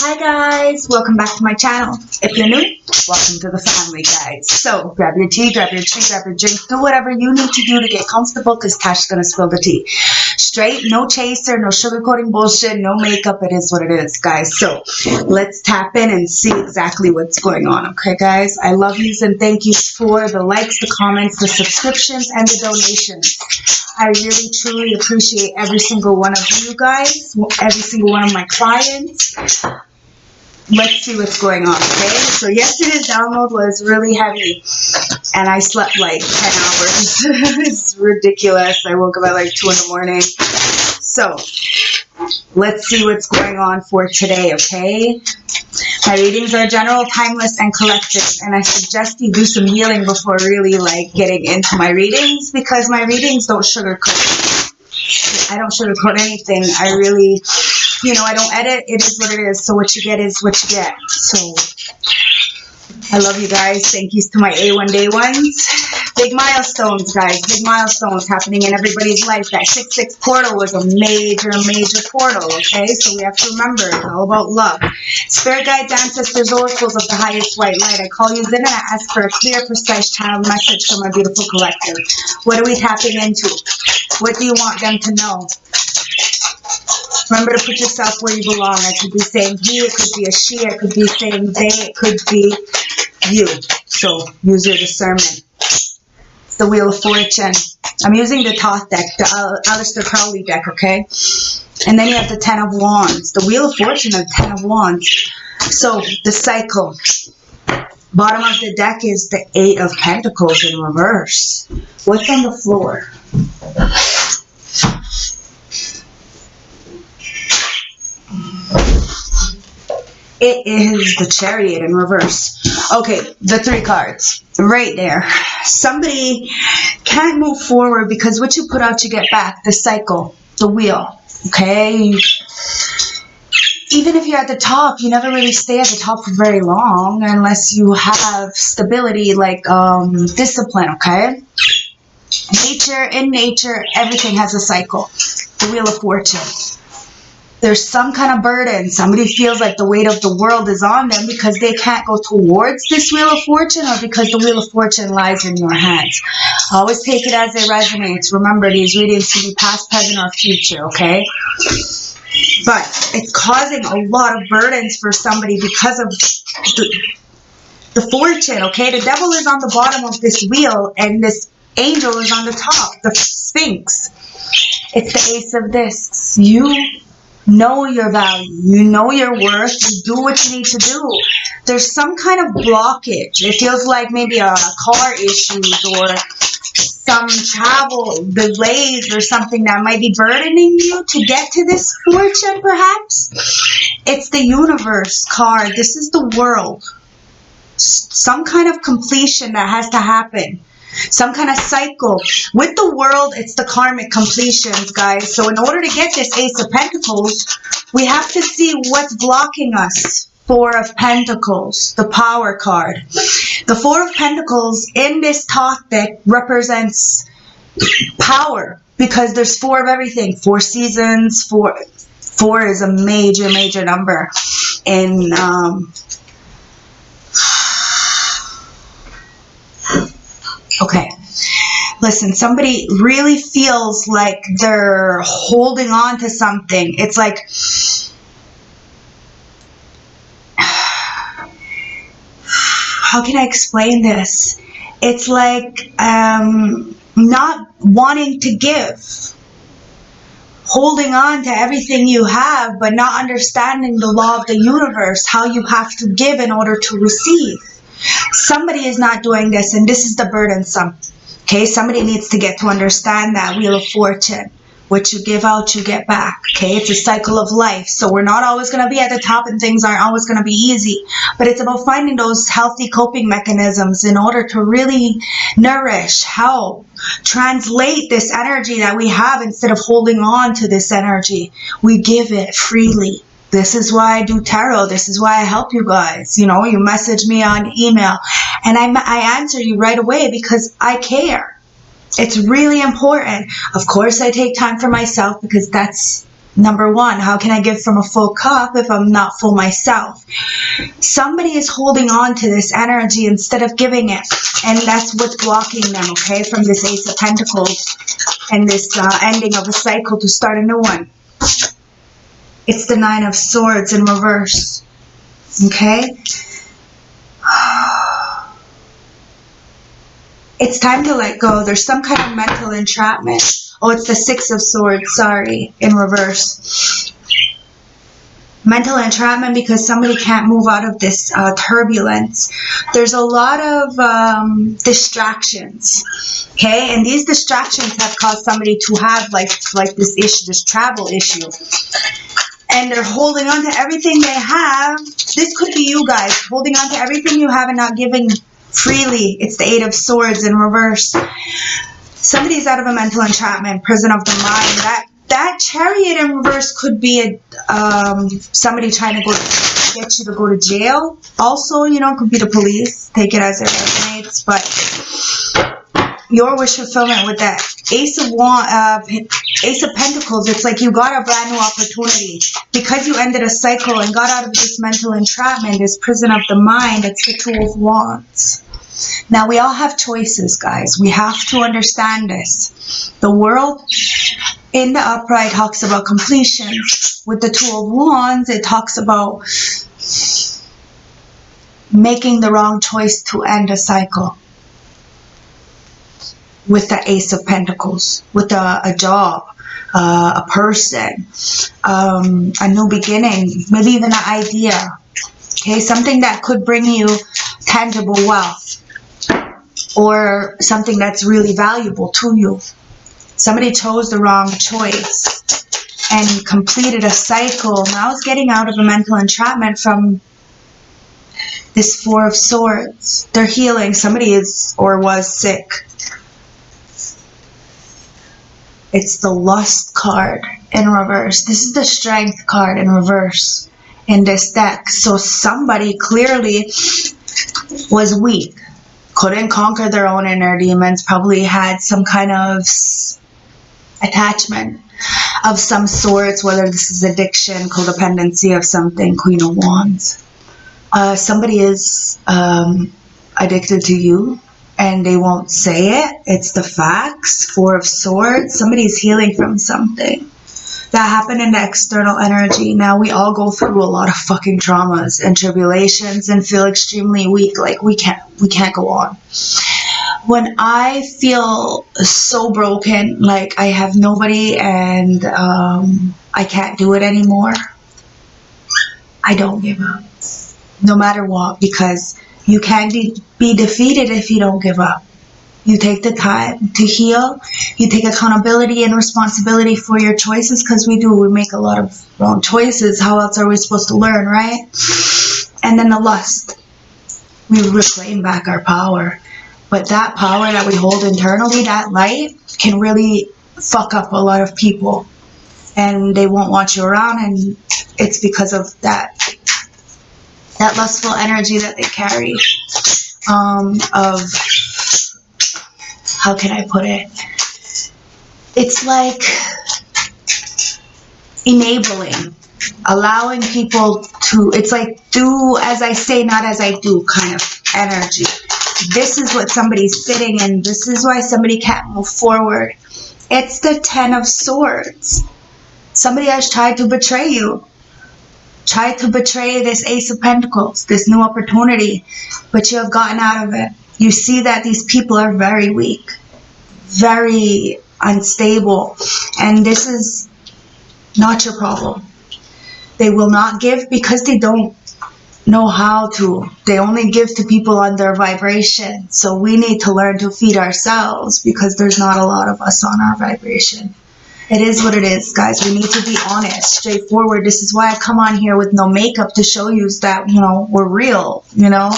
Hi guys, welcome back to my channel. If you're new, welcome to the family, guys. So grab your tea, grab your treat, grab your drink, do whatever you need to do to get comfortable because Tash's gonna spill the tea. Straight, no chaser, no sugarcoating bullshit, no makeup. It is what it is, guys. So let's tap in and see exactly what's going on, okay guys? I love yous and thank yous for the likes, the comments, the subscriptions, and the donations. I really truly appreciate every single one of you guys, every single one of my clients. Let's see what's going on, okay? So yesterday's download was really heavy and I slept like 10 hours. It's ridiculous. I woke up at like 2 in the morning. So let's see what's going on for today, okay? My readings are general, timeless, and collective, and I suggest you do some healing before really like getting into my readings because my readings don't sugarcoat. I don't sugarcoat anything. I really, I don't edit. It is what it is. So what you get is what you get. So I love you guys. Thank yous to my A1 day ones. Big milestones, guys. Big milestones happening in everybody's life. That 6-6 portal was a major, major portal, okay? So we have to remember, it's all about love. Spirit guides, ancestors, oracles of the highest white light. I call you in and I ask for a clear, precise channel message from my beautiful collective. What are we tapping into? What do you want them to know? Remember to put yourself where you belong. I could be saying he, it could be a she, it could be saying they, it could be you. So use your discernment. It's the Wheel of Fortune. I'm using the Thoth deck, the Aleister Crowley deck, okay? And then you have the 10 of Wands. The Wheel of Fortune and 10 of Wands. So the cycle. Bottom of the deck is the 8 of Pentacles in reverse. What's on the floor? It is the Chariot in reverse. Okay, the 3 cards. Right there. Somebody can't move forward because what you put out, you get back. The cycle. The wheel. Okay? Even if you're at the top, you never really stay at the top for very long unless you have stability, like discipline, okay? In nature, everything has a cycle. The Wheel of Fortune. There's some kind of burden. Somebody feels like the weight of the world is on them because they can't go towards this Wheel of Fortune or because the Wheel of Fortune lies in your hands. Always take it as it resonates. Remember, these readings can be past, present, or future, okay? But it's causing a lot of burdens for somebody because of the fortune, okay? The devil is on the bottom of this wheel and this angel is on the top, the Sphinx. It's the Ace of Discs. You know your value. You know your worth. You do what you need to do. There's some kind of blockage. It feels like maybe a car issues or some travel delays or something that might be burdening you to get to this fortune, perhaps. It's the universe card. This is the world. Some kind of completion that has to happen. Some kind of cycle. With the world, it's the karmic completions, guys. So in order to get this Ace of Pentacles, we have to see what's blocking us. 4 of Pentacles, the Power card. The 4 of Pentacles in this Thoth deck represents power because there's 4 of everything. 4 seasons, 4 is a major, major number. And okay, listen, somebody really feels like they're holding on to something. It's like, how can I explain this? It's like not wanting to give. Holding on to everything you have, but not understanding the law of the universe, how you have to give in order to receive. Somebody is not doing this, and this is the burdensome. Okay, somebody needs to get to understand that Wheel of Fortune. What you give out, you get back. Okay, it's a cycle of life. So we're not always going to be at the top and things aren't always going to be easy. But it's about finding those healthy coping mechanisms in order to really nourish, help, translate this energy that we have instead of holding on to this energy. We give it freely. This is why I do tarot. This is why I help you guys. You know, you message me on email and I answer you right away because I care. It's really important. Of course, I take time for myself because that's Number one, how can I give from a full cup if I'm not full myself? Somebody is holding on to this energy instead of giving it. And that's what's blocking them, okay, from this Ace of Pentacles and this ending of a cycle to start a new one. It's the Nine of Swords in reverse, okay? It's time to let go. There's some kind of mental entrapment. Oh, it's the Six of Swords, sorry, in reverse. Mental entrapment because somebody can't move out of this turbulence. There's a lot of distractions, okay? And these distractions have caused somebody to have like this issue, this travel issue. And they're holding on to everything they have. This could be you guys, holding on to everything you have and not giving freely. It's the Eight of Swords in reverse. Somebody's out of a mental entrapment, prison of the mind. That Chariot in reverse could be somebody trying to get you to go to jail. Also, you know, could be the police. Take it as it resonates. But your wish fulfillment with that Ace of Pentacles, it's like you got a brand new opportunity. Because you ended a cycle and got out of this mental entrapment, this prison of the mind, it's the Two of Wands. Now, we all have choices, guys. We have to understand this. The world in the upright talks about completion. With the Two of Wands, it talks about making the wrong choice to end a cycle. With the Ace of Pentacles, with a job, a person, a new beginning, maybe even an idea. Okay, something that could bring you tangible wealth. Or something that's really valuable to you. Somebody chose the wrong choice and completed a cycle. Now it's getting out of a mental entrapment from this Four of Swords. They're healing. Somebody is or was sick. It's the Lust card in reverse. This is the Strength card in reverse in this deck. So somebody clearly was weak. Couldn't conquer their own inner demons, probably had some kind of attachment of some sorts, whether this is addiction, codependency of something, Queen of Wands. Somebody is addicted to you and they won't say it. It's the facts. Four of Swords. Somebody's healing from something that happened in the external energy. Now, we all go through a lot of fucking traumas and tribulations and feel extremely weak. Like we can't go on. When I feel so broken, like I have nobody and I can't do it anymore, I don't give up. No matter what, because you can't be defeated if you don't give up. You take the time to heal. You take accountability and responsibility for your choices, because we make a lot of wrong choices. How else are we supposed to learn, right? And then the lust. We reclaim back our power. But that power that we hold internally, that light, can really fuck up a lot of people. And they won't want you around, and it's because of that lustful energy that they carry. Of, how can I put it? It's like enabling, allowing people to, it's like do as I say, not as I do kind of energy. This is what somebody's sitting in. This is why somebody can't move forward. It's the Ten of Swords. Somebody has tried to betray you. Tried to betray this Ace of Pentacles, this new opportunity, but you have gotten out of it. You see that these people are very weak, very unstable, and this is not your problem. They will not give because they don't know how to. They only give to people on their vibration. So we need to learn to feed ourselves, because there's not a lot of us on our vibration. It is what it is, guys. We need to be honest, straightforward. This is why I come on here with no makeup, to show you that, you know, we're real, you know.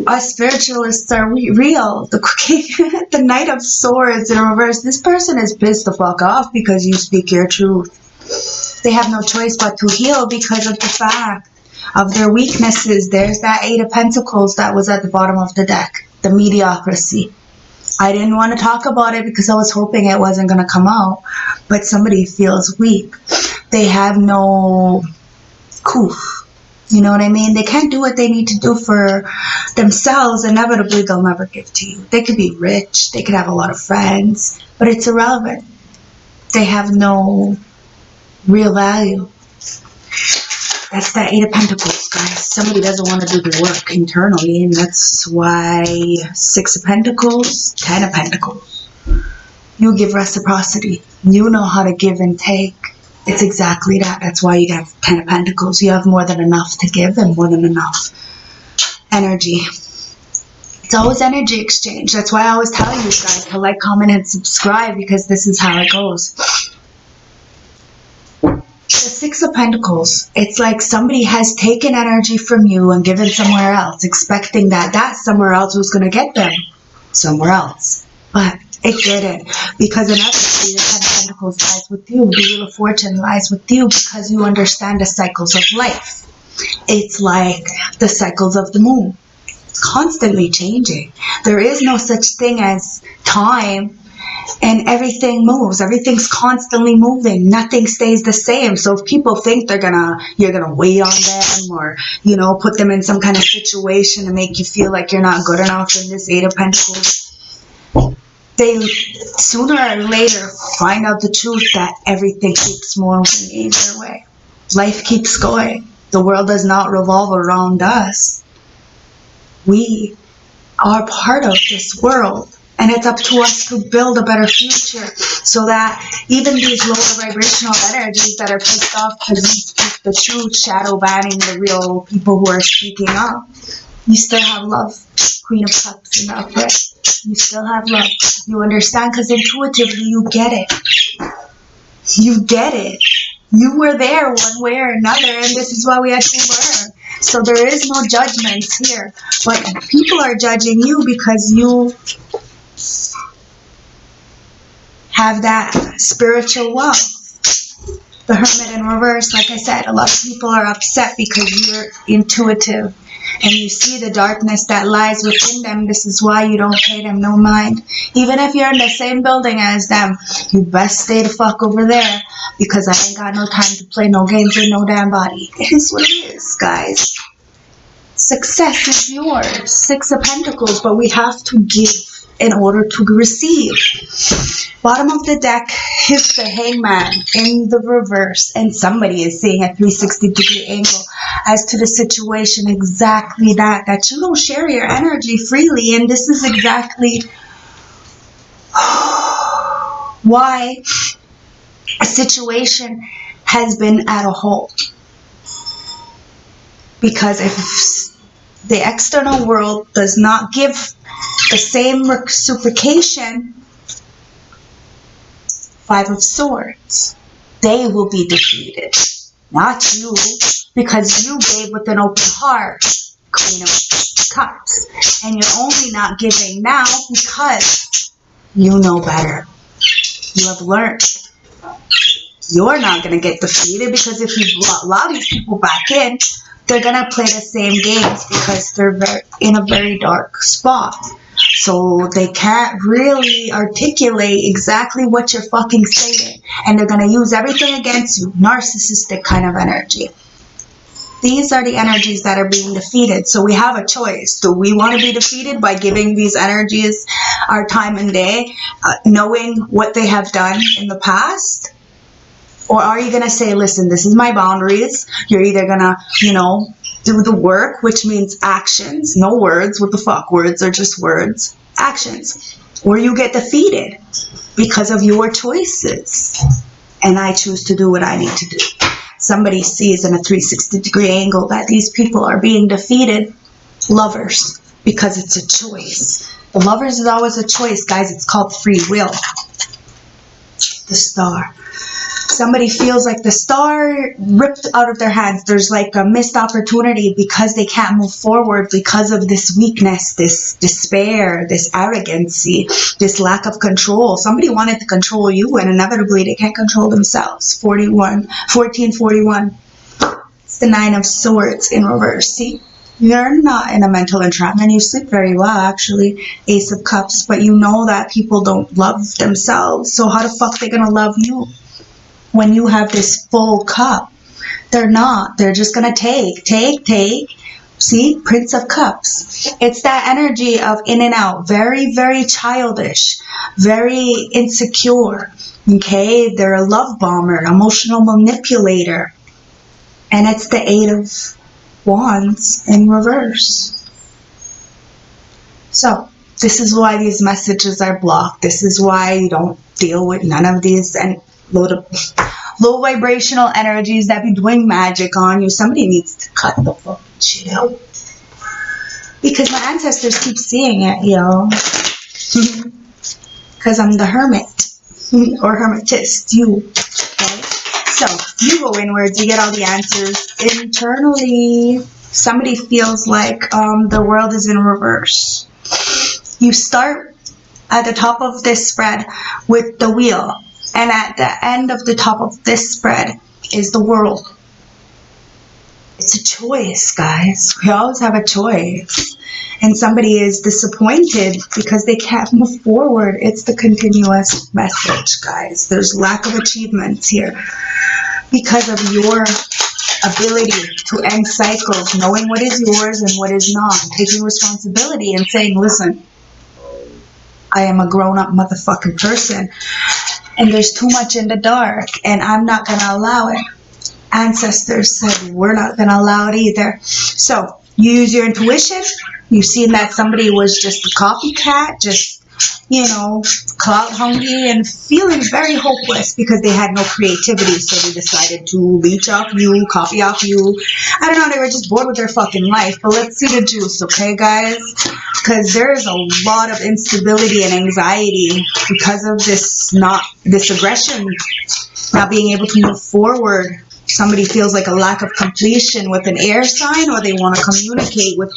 Us spiritualists are real. The Knight of Swords in reverse. This person is pissed the fuck off because you speak your truth. They have no choice but to heal because of the fact of their weaknesses. There's that Eight of Pentacles that was at the bottom of the deck. The mediocrity. I didn't want to talk about it because I was hoping it wasn't going to come out. But somebody feels weak. They have no coof. You know what I mean? They can't do what they need to do for themselves. Inevitably, they'll never give to you. They could be rich. They could have a lot of friends. But it's irrelevant. They have no real value. That's that Eight of Pentacles, guys. Somebody doesn't want to do the work internally, and that's why Six of Pentacles, Ten of Pentacles. You give reciprocity. You know how to give and take. It's exactly that. That's why you have Ten of Pentacles. You have more than enough to give and more than enough energy. It's always energy exchange. That's why I always tell you guys to like, comment, and subscribe, because this is how it goes. The Six of Pentacles, it's like somebody has taken energy from you and given somewhere else, expecting that that somewhere else was going to get them somewhere else. But it didn't, because inevitably the Ten of Pentacles lies with you. The Wheel of Fortune lies with you because you understand the cycles of life. It's like the cycles of the moon. It's constantly changing. There is no such thing as time. And everything moves. Everything's constantly moving. Nothing stays the same. So if people think you're gonna wait on them, or put them in some kind of situation to make you feel like you're not good enough in this Eight of Pentacles, they sooner or later find out the truth that everything keeps moving either way. Life keeps going. The world does not revolve around us. We are part of this world. And it's up to us to build a better future, so that even these lower vibrational energies that are pissed off because you speak the truth, shadow banning the real people who are speaking up, you still have love. Queen of Cups in the upright. You still have love. You understand, because intuitively you get it. You get it. You were there one way or another, and this is why we had to learn. So there is no judgments here. But people are judging you because you have that spiritual wealth. The Hermit in reverse, like I said, a lot of people are upset because you're intuitive and you see the darkness that lies within them. This is why you don't pay them no mind. Even if you're in the same building as them, you best stay the fuck over there, because I ain't got no time to play no games with no damn body. It is what it is, guys. Success is yours. Six of Pentacles, but we have to give in order to receive. Bottom of the deck is the Hangman in the reverse, and somebody is seeing a 360-degree angle as to the situation. Exactly that you don't share your energy freely, and this is exactly why a situation has been at a halt. Because if the external world does not give the same reciprocation, Five of Swords, they will be defeated. Not you, because you gave with an open heart, Queen of Cups. And you're only not giving now because you know better. You have learned. You're not going to get defeated, because if you allow these people back in, they're going to play the same games, because they're in a very dark spot. So they can't really articulate exactly what you're fucking saying. And they're going to use everything against you. Narcissistic kind of energy. These are the energies that are being defeated. So we have a choice. Do we want to be defeated by giving these energies our time and day, knowing what they have done in the past? Or are you going to say, listen, this is my boundaries. You're either going to, do the work, which means actions, no words. What the fuck? Words are just words. Actions. Or you get defeated because of your choices. And I choose to do what I need to do. Somebody sees in a 360-degree angle that these people are being defeated. Lovers. Because it's a choice. The Lovers is always a choice, guys. It's called free will. The Star. Somebody feels like the star ripped out of their hands. There's like a missed opportunity because they can't move forward because of this weakness, this despair, this arrogancy, this lack of control. Somebody wanted to control you, and inevitably they can't control themselves. 1441. It's the Nine of Swords in reverse. See? You're not in a mental entrapment. You sleep very well, actually, Ace of Cups. But you know that people don't love themselves. So how the fuck they gonna love you when you have this full cup? They're not. They're just gonna take. See, Prince of Cups. It's that energy of in and out. Very, very childish. Very insecure. Okay? They're a love bomber, emotional manipulator. And it's the Eight of Wands in reverse. So, this is why these messages are blocked. This is why you don't deal with none of these and low vibrational energies that be doing magic on you. Somebody needs to cut the fucking shit out. Because my ancestors keep seeing it, yo. Because I'm the hermit. Or hermetist, you. Okay? So, you go inwards, you get all the answers internally. Somebody feels like the world is in reverse. You start at the top of this spread with the wheel. And at the end of the top of this spread is the world. It's a choice, guys. We always have a choice. And somebody is disappointed because they can't move forward. It's the continuous message, guys. There's lack of achievements here because of your ability to end cycles, knowing what is yours and what is not, taking responsibility and saying, listen, I am a grown-up motherfucking person. And there's too much in the dark, and I'm not going to allow it. Ancestors said we're not going to allow it either. So you use your intuition. You've seen that somebody was just a copycat, just, clout hungry and feeling very hopeless because they had no creativity. So they decided to leech off you, copy off you. I don't know, they were just bored with their fucking life. But let's see the juice, okay, guys? Because there is a lot of instability and anxiety because of this aggression, not being able to move forward. Somebody feels like a lack of completion with an air sign, or they want to communicate with,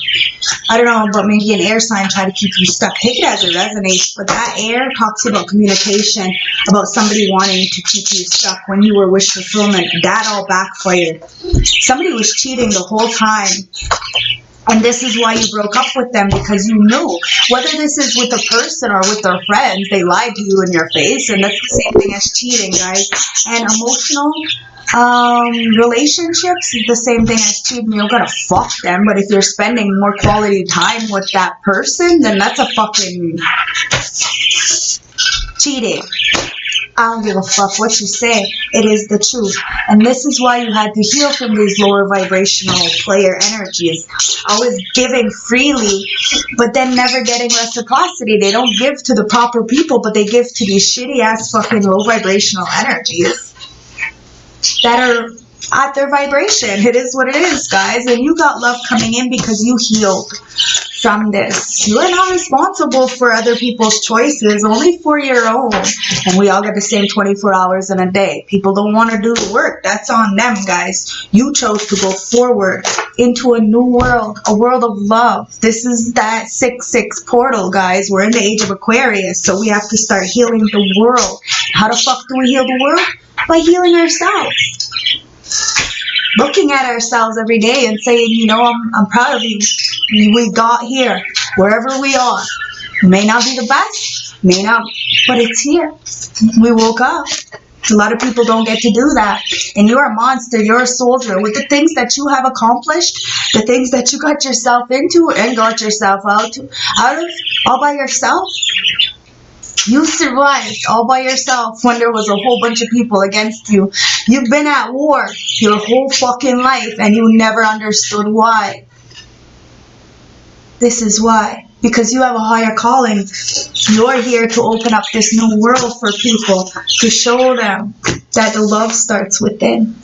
I don't know, but maybe an air sign try to keep you stuck. Take it as it resonates, but that air talks about communication, about somebody wanting to keep you stuck when you were wish fulfillment. That all backfired. Somebody was cheating the whole time. And this is why you broke up with them, because you knew, whether this is with a person or with their friends, they lied to you in your face, and that's the same thing as cheating, guys. And emotional relationships is the same thing as cheating. You're gonna fuck them, but if you're spending more quality time with that person, then that's a fucking cheating. I don't give a fuck what you say. It is the truth. And this is why you had to heal from these lower vibrational player energies. Always giving freely, but then never getting reciprocity. They don't give to the proper people, but they give to these shitty ass fucking low vibrational energies that are at their vibration. It is what it is, guys. And you got love coming in because you healed from this. You are not responsible for other people's choices, only for your own. And we all get the same 24 hours in a day. People don't want to do the work. That's on them, guys. You chose to go forward into a new world, a world of love. This is that 6-6 portal, guys. We're in the age of Aquarius, so we have to start healing the world. How the fuck do we heal the world? By healing ourselves. Looking at ourselves every day and saying, I'm proud of you. We got here, wherever we are. May not be the best, may not, but it's here. We woke up. A lot of people don't get to do that. And you're a monster, you're a soldier. With the things that you have accomplished, the things that you got yourself into and got yourself out of, all by yourself. You survived all by yourself when there was a whole bunch of people against you. You've been at war your whole fucking life and you never understood why. This is why. Because you have a higher calling. You're here to open up this new world for people, to show them that the love starts within.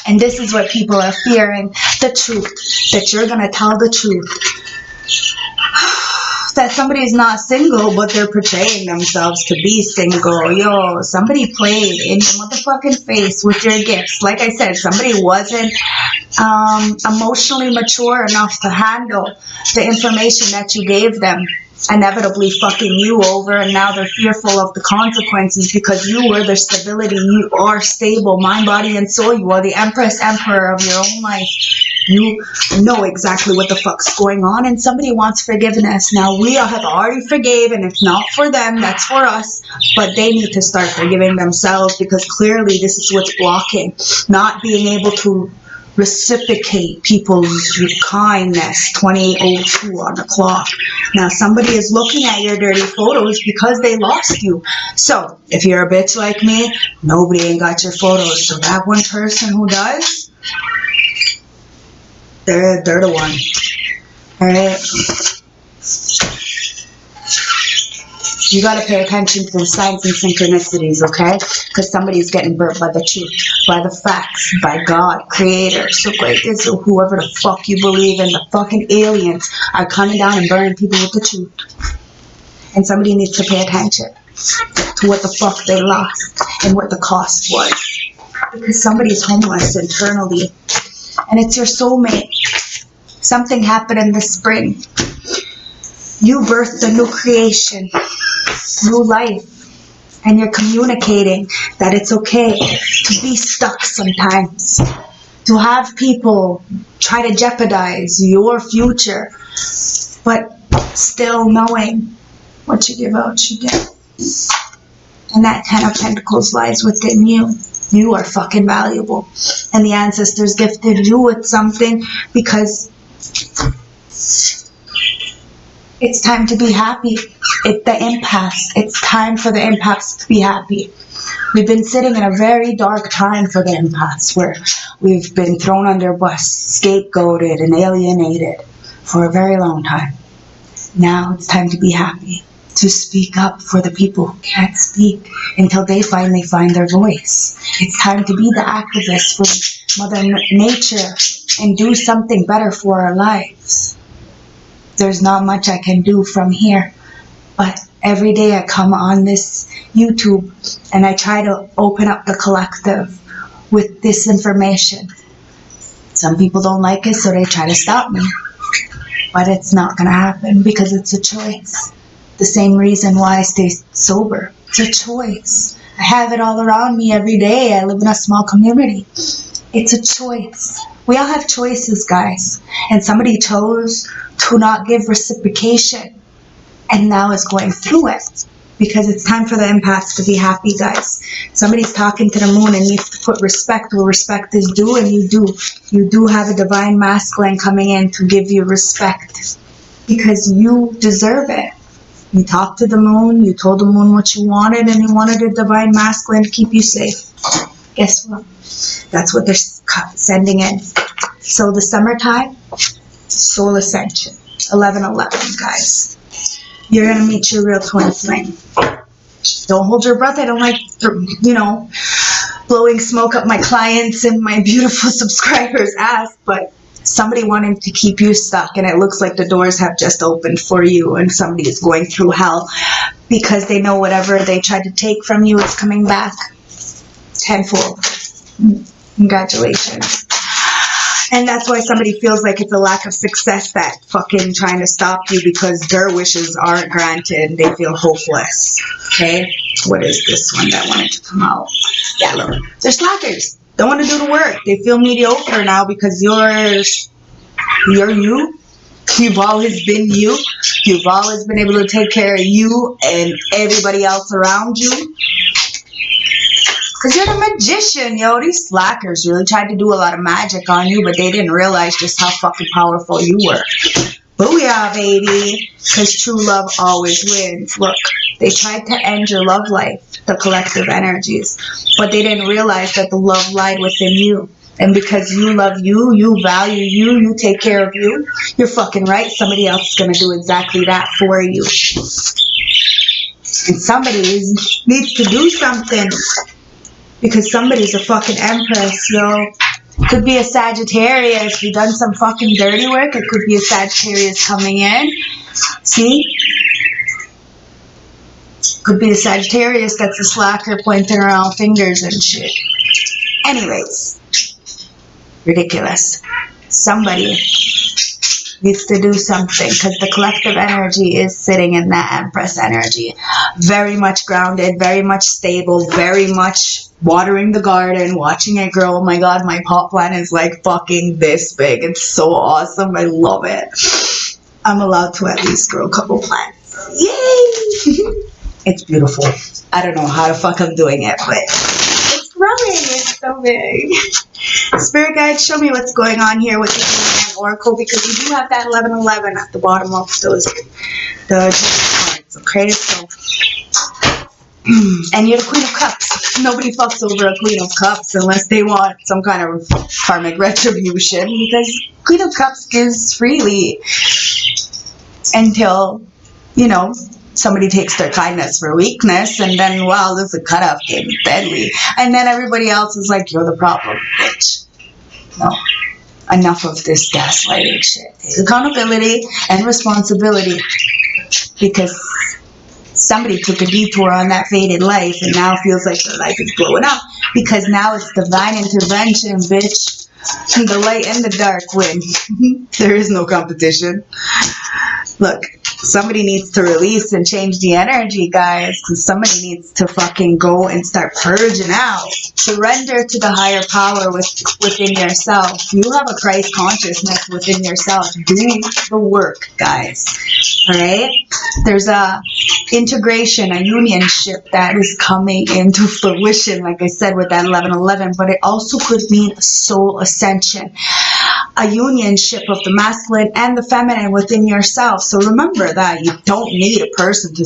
And this is what people are fearing, the truth, that you're going to tell the truth. That somebody's not single, but they're portraying themselves to be single. Yo, somebody played in your motherfucking face with your gifts. Like I said, somebody wasn't emotionally mature enough to handle the information that you gave them. inevitably fucking you over, and now they're fearful of the consequences because you were their stability. You are stable, mind, body, and soul. You are the empress, emperor of your own life. You know exactly what the fuck's going on, and somebody wants forgiveness. Now, we have already forgiven. It's not for them, that's for us, but they need to start forgiving themselves, because clearly this is what's blocking, not being able to reciprocate people's kindness. 28:02 on the clock. Now somebody is looking at your dirty photos because they lost you. So if you're a bitch like me, nobody ain't got your photos. So that one person who does, they're the one. Alright? You gotta pay attention to the signs and synchronicities, okay? Because somebody's getting burnt by the truth, by the facts, by God, Creator, so great is whoever the fuck you believe in. The fucking aliens are coming down and burning people with the truth. And somebody needs to pay attention to what the fuck they lost and what the cost was. Because somebody's homeless internally, and it's your soulmate. Something happened in the spring. You birthed a new creation, new life, and you're communicating that it's okay to be stuck sometimes, to have people try to jeopardize your future, but still knowing what you give out, you get. And that 10 of Pentacles lies within you. You are fucking valuable, and the ancestors gifted you with something, because it's time to be happy. It's the impasse. It's time for the impasse to be happy. We've been sitting in a very dark time for the impasse, where we've been thrown under a bus, scapegoated, and alienated for a very long time. Now it's time to be happy, to speak up for the people who can't speak until they finally find their voice. It's time to be the activist for Mother Nature and do something better for our lives. There's not much I can do from here, but every day I come on this YouTube and I try to open up the collective with this information. Some people don't like it, so they try to stop me, but it's not going to happen, because it's a choice. The same reason why I stay sober. It's a choice. I have it all around me every day. I live in a small community. It's a choice. We all have choices, guys. And somebody chose to not give reciprocation, and now is going through it, because it's time for the empaths to be happy, guys. Somebody's talking to the moon and needs to put respect where respect is due, and you do. You do have a divine masculine coming in to give you respect, because you deserve it. You talked to the moon, you told the moon what you wanted, and you wanted a divine masculine to keep you safe. Guess what? That's what they're sending in. So the summertime, soul ascension, 11/11, guys. You're going to meet your real twin flame. Don't hold your breath. I don't like, blowing smoke up my clients and my beautiful subscribers' ass, but somebody wanted to keep you stuck, and it looks like the doors have just opened for you, and somebody is going through hell because they know whatever they tried to take from you is coming back tenfold. Congratulations. And that's why somebody feels like it's a lack of success, that fucking trying to stop you because their wishes aren't granted. They feel hopeless. Okay? What is this one that wanted to come out? Yeah, look. They're slackers. Don't want to do the work. They feel mediocre now because you're you. You've always been you. You've always been able to take care of you and everybody else around you. Because you're the magician, yo. These slackers really tried to do a lot of magic on you, but they didn't realize just how fucking powerful you were. Booyah, baby. Because true love always wins. Look, they tried to end your love life, the collective energies, but they didn't realize that the love lied within you. And because you love you, you value you, you take care of you, you're fucking right. Somebody else is going to do exactly that for you. And somebody needs to do something. Because somebody's a fucking empress, yo. Could be a Sagittarius. You've done some fucking dirty work. It could be a Sagittarius coming in. See? Could be a Sagittarius that's a slacker pointing around fingers and shit. Anyways. Ridiculous. Somebody needs to do something, because the collective energy is sitting in that Empress energy. Very much grounded, very much stable, very much watering the garden, watching it grow. Oh my god, my pot plant is like fucking this big. It's so awesome. I love it. I'm allowed to at least grow a couple plants. Yay! It's beautiful. I don't know how the fuck I'm doing it, but it's growing. It's so big. Spirit guides, show me what's going on here with the Oracle, because you do have that 1111 at the bottom of the cards. Okay, so and you're the Queen of Cups. Nobody fucks over a Queen of Cups unless they want some kind of karmic retribution, because Queen of Cups gives freely until, you know, somebody takes their kindness for weakness, and then, wow, this is a cutoff game, deadly. And then everybody else is like, you're the problem, bitch. No. Enough of this gaslighting shit. Take accountability and responsibility, because somebody took a detour on that faded life and now feels like their life is blowing up, because now it's divine intervention, bitch. The light and the dark win. There is no competition. Look, somebody needs to release and change the energy, guys, because somebody needs to fucking go and start purging out. Surrender to the higher power within yourself. You have a Christ consciousness within yourself. Do the work, guys. All right? There's a integration, a unionship that is coming into fruition, like I said, with that 1111, but it also could mean a soul ascension, a unionship of the masculine and the feminine within yourself. So remember that you don't need a person to,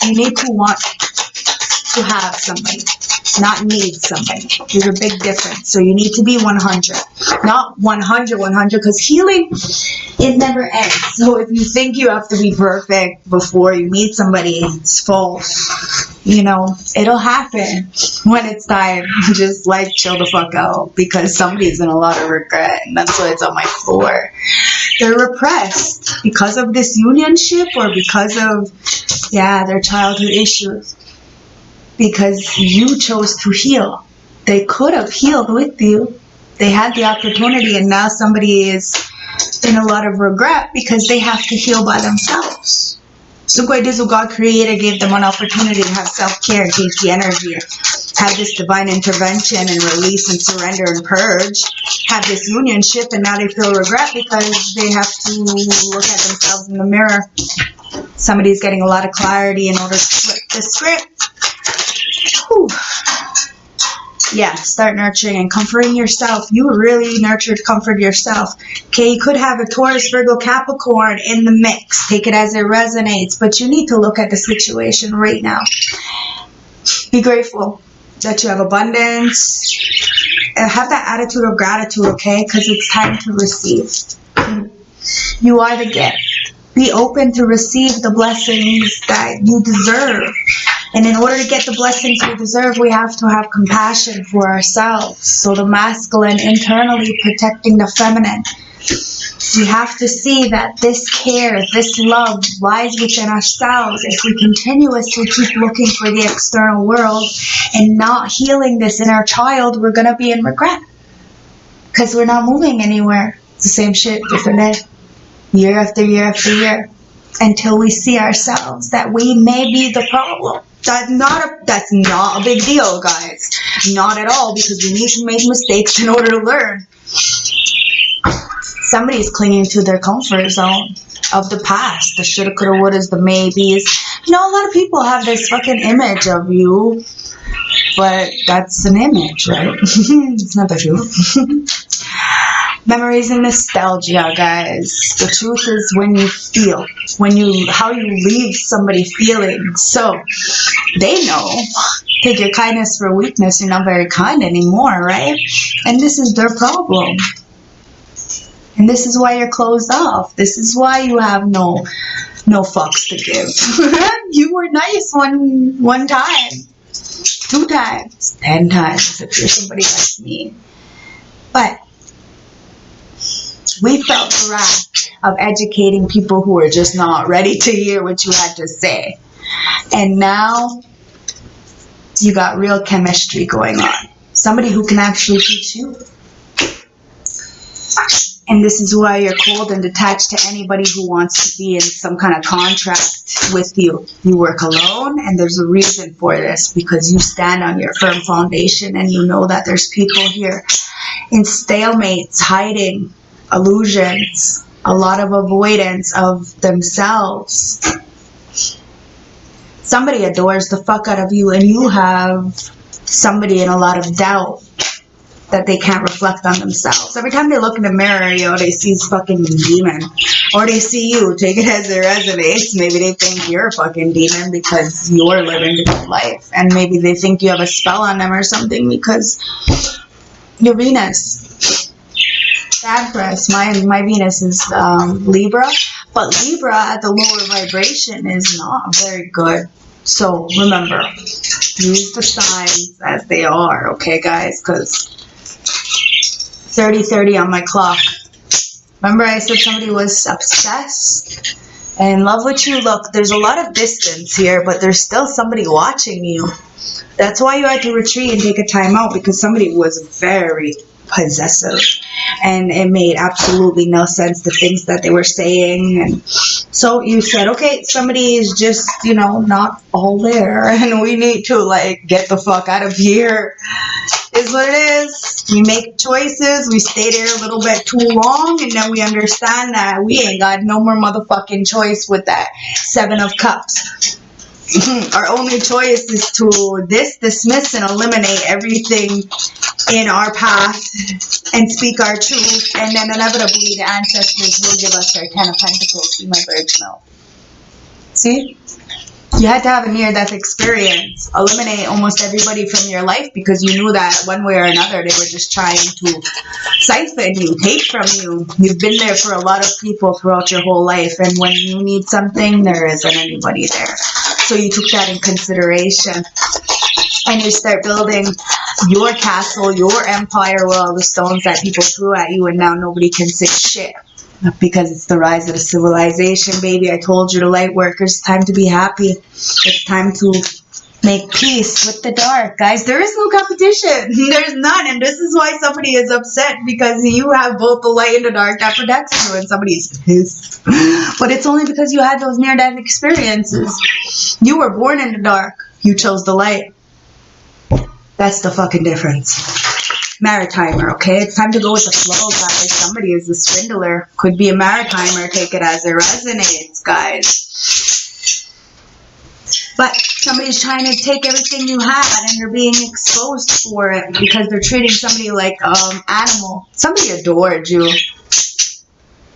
you need to want to have somebody, not need somebody. There's a big difference. So you need to be 100, not 100, because healing, it never ends. So if you think you have to be perfect before you meet somebody, it's false. It'll happen when it's time. Just like chill the fuck out, because somebody's in a lot of regret, and that's why it's on my floor. They're repressed because of this unionship, or because of, their childhood issues. Because you chose to heal. They could have healed with you. They had the opportunity, and now somebody is in a lot of regret because they have to heal by themselves. So God Creator gave them an opportunity to have self-care and change the energy, have this divine intervention and release and surrender and purge, have this unionship, and now they feel regret because they have to look at themselves in the mirror. Somebody's getting a lot of clarity in order to flip the script. Whew. Yeah, start nurturing and comforting yourself. You really comfort yourself. Okay, you could have a Taurus, Virgo, Capricorn in the mix. Take it as it resonates, but you need to look at the situation right now. Be grateful that you have abundance. Have that attitude of gratitude, okay? Because it's time to receive. You are the gift. Be open to receive the blessings that you deserve. And in order to get the blessings we deserve, we have to have compassion for ourselves. So the masculine internally protecting the feminine. We have to see that this care, this love lies within ourselves. If we continuously keep looking for the external world and not healing this inner child, we're going to be in regret. Because we're not moving anywhere. It's the same shit, different day. Year after year after year. Until we see ourselves that we may be the problem. That's not a big deal, guys. Not at all, because we need to make mistakes in order to learn. Somebody's clinging to their comfort zone of the past, the shoulda, coulda, wouldas, the maybes. A lot of people have this fucking image of you, but that's an image, right? It's not the truth. Memories and nostalgia, guys. The truth is when you feel, how you leave somebody feeling. So they know. Take your kindness for weakness. You're not very kind anymore, right? And this is their problem. And this is why you're closed off. This is why you have no fucks to give. You were nice one time, 2 times, 10 times if you're somebody like me. But we felt the wrath of educating people who were just not ready to hear what you had to say. And now you got real chemistry going on. Somebody who can actually teach you. And this is why you're cold and detached to anybody who wants to be in some kind of contract with you. You work alone, and there's a reason for this, because you stand on your firm foundation and you know that there's people here in stalemates, hiding, illusions, a lot of avoidance of themselves. Somebody adores the fuck out of you, and you have somebody in a lot of doubt that they can't reflect on themselves. Every time they look in the mirror, they see this fucking demon. Or they see you, take it as it resonates. Maybe they think you're a fucking demon because you're living a good life. And maybe they think you have a spell on them or something because your Venus. Bad for us. My Venus is Libra. But Libra at the lower vibration is not very good. So remember, use the signs as they are, okay, guys? Because 30:30 on my clock. Remember I said somebody was obsessed and in love with you? Look, there's a lot of distance here, but there's still somebody watching you. That's why you had to retreat and take a time out, because somebody was very possessive. And it made absolutely no sense, the things that they were saying. And so you said, okay, somebody is just, not all there. And we need to, get the fuck out of here. Is what it is. We make choices. We stay there a little bit too long. And then we understand that we ain't got no more motherfucking choice with that 7 of Cups. Our only choice is to dismiss and eliminate everything in our path and speak our truth, and then inevitably the ancestors will give us their 10 of Pentacles. See my bird's milk. See? You had to have a near-death experience. Eliminate almost everybody from your life because you knew that one way or another they were just trying to siphon you, take from you. You've been there for a lot of people throughout your whole life, and when you need something, there isn't anybody there. So you took that in consideration, and you start building your castle, your empire with all the stones that people threw at you, and now nobody can say shit. Because it's the rise of the civilization, baby. I told you, the light workers, it's time to be happy. It's time to make peace with the dark, guys. There is no competition. There's none. And this is why somebody is upset, because you have both the light and the dark that protects you, and somebody's pissed. But it's only because you had those near-death experiences. You were born in the dark. You chose the light. That's the fucking difference. Maritimer, okay? It's time to go with the flow, guys. Somebody is a swindler. Could be a maritimer. Take it as it resonates, guys. But somebody's trying to take everything you had, and they're being exposed for it because they're treating somebody like animal. Somebody adored you,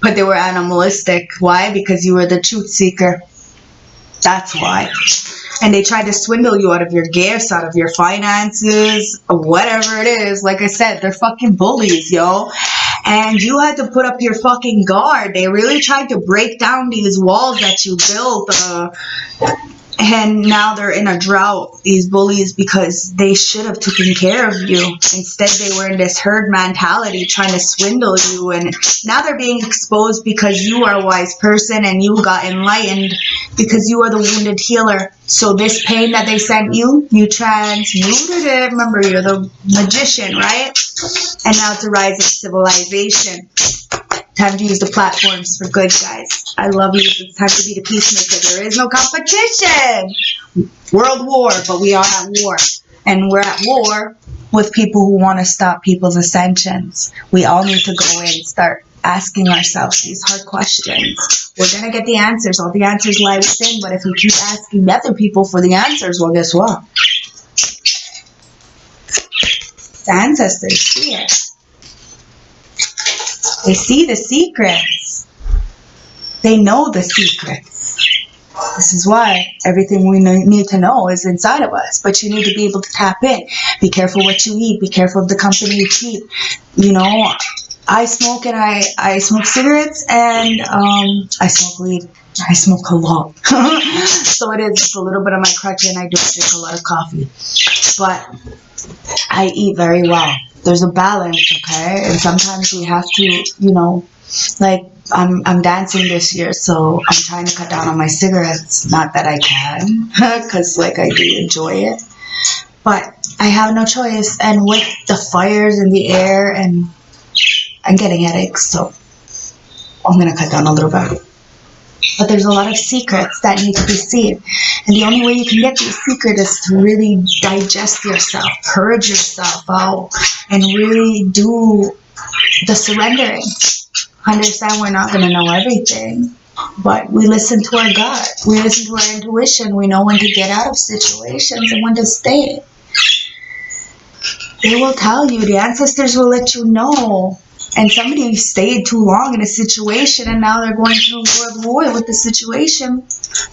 but they were animalistic. Why? Because you were the truth seeker. That's why. And they tried to swindle you out of your gifts, out of your finances, whatever it is. Like I said, they're fucking bullies, yo. And you had to put up your fucking guard. They really tried to break down these walls that you built. And now they're in a drought, these bullies, because they should have taken care of you. Instead, they were in this herd mentality trying to swindle you. And now they're being exposed because you are a wise person and you got enlightened because you are the wounded healer. So this pain that they sent you, you transmuted it. Remember, you're the magician, right? And now it's a rise of civilization. Time to use the platforms for good, guys. I love you. It's time to be the peacemaker. There is no competition. World war, but we are at war. And we're at war with people who want to stop people's ascensions. We all need to go in and start asking ourselves these hard questions. We're going to get the answers. All the answers lie within. But if we keep asking other people for the answers, well, guess what? The ancestors see it. They see the secrets. They know the secrets. This is why everything we need to know is inside of us. But you need to be able to tap in. Be careful what you eat. Be careful of the company you keep. I smoke, and I smoke cigarettes, and I smoke weed. I smoke a lot. So it is just a little bit of my crutch, and I do drink a lot of coffee. But I eat very well. There's a balance, okay? And sometimes we have to, I'm dancing this year, so I'm trying to cut down on my cigarettes. Not that I can, because, I do enjoy it. But I have no choice. And with the fires in the air, and I'm getting headaches, so I'm going to cut down a little bit. But there's a lot of secrets that need to be seen. And the only way you can get these secrets is to really digest yourself, purge yourself out, and really do the surrendering. Understand we're not going to know everything, but we listen to our gut. We listen to our intuition. We know when to get out of situations and when to stay. They will tell you. The ancestors will let you know. And somebody stayed too long in a situation and now they're going through world war with the situation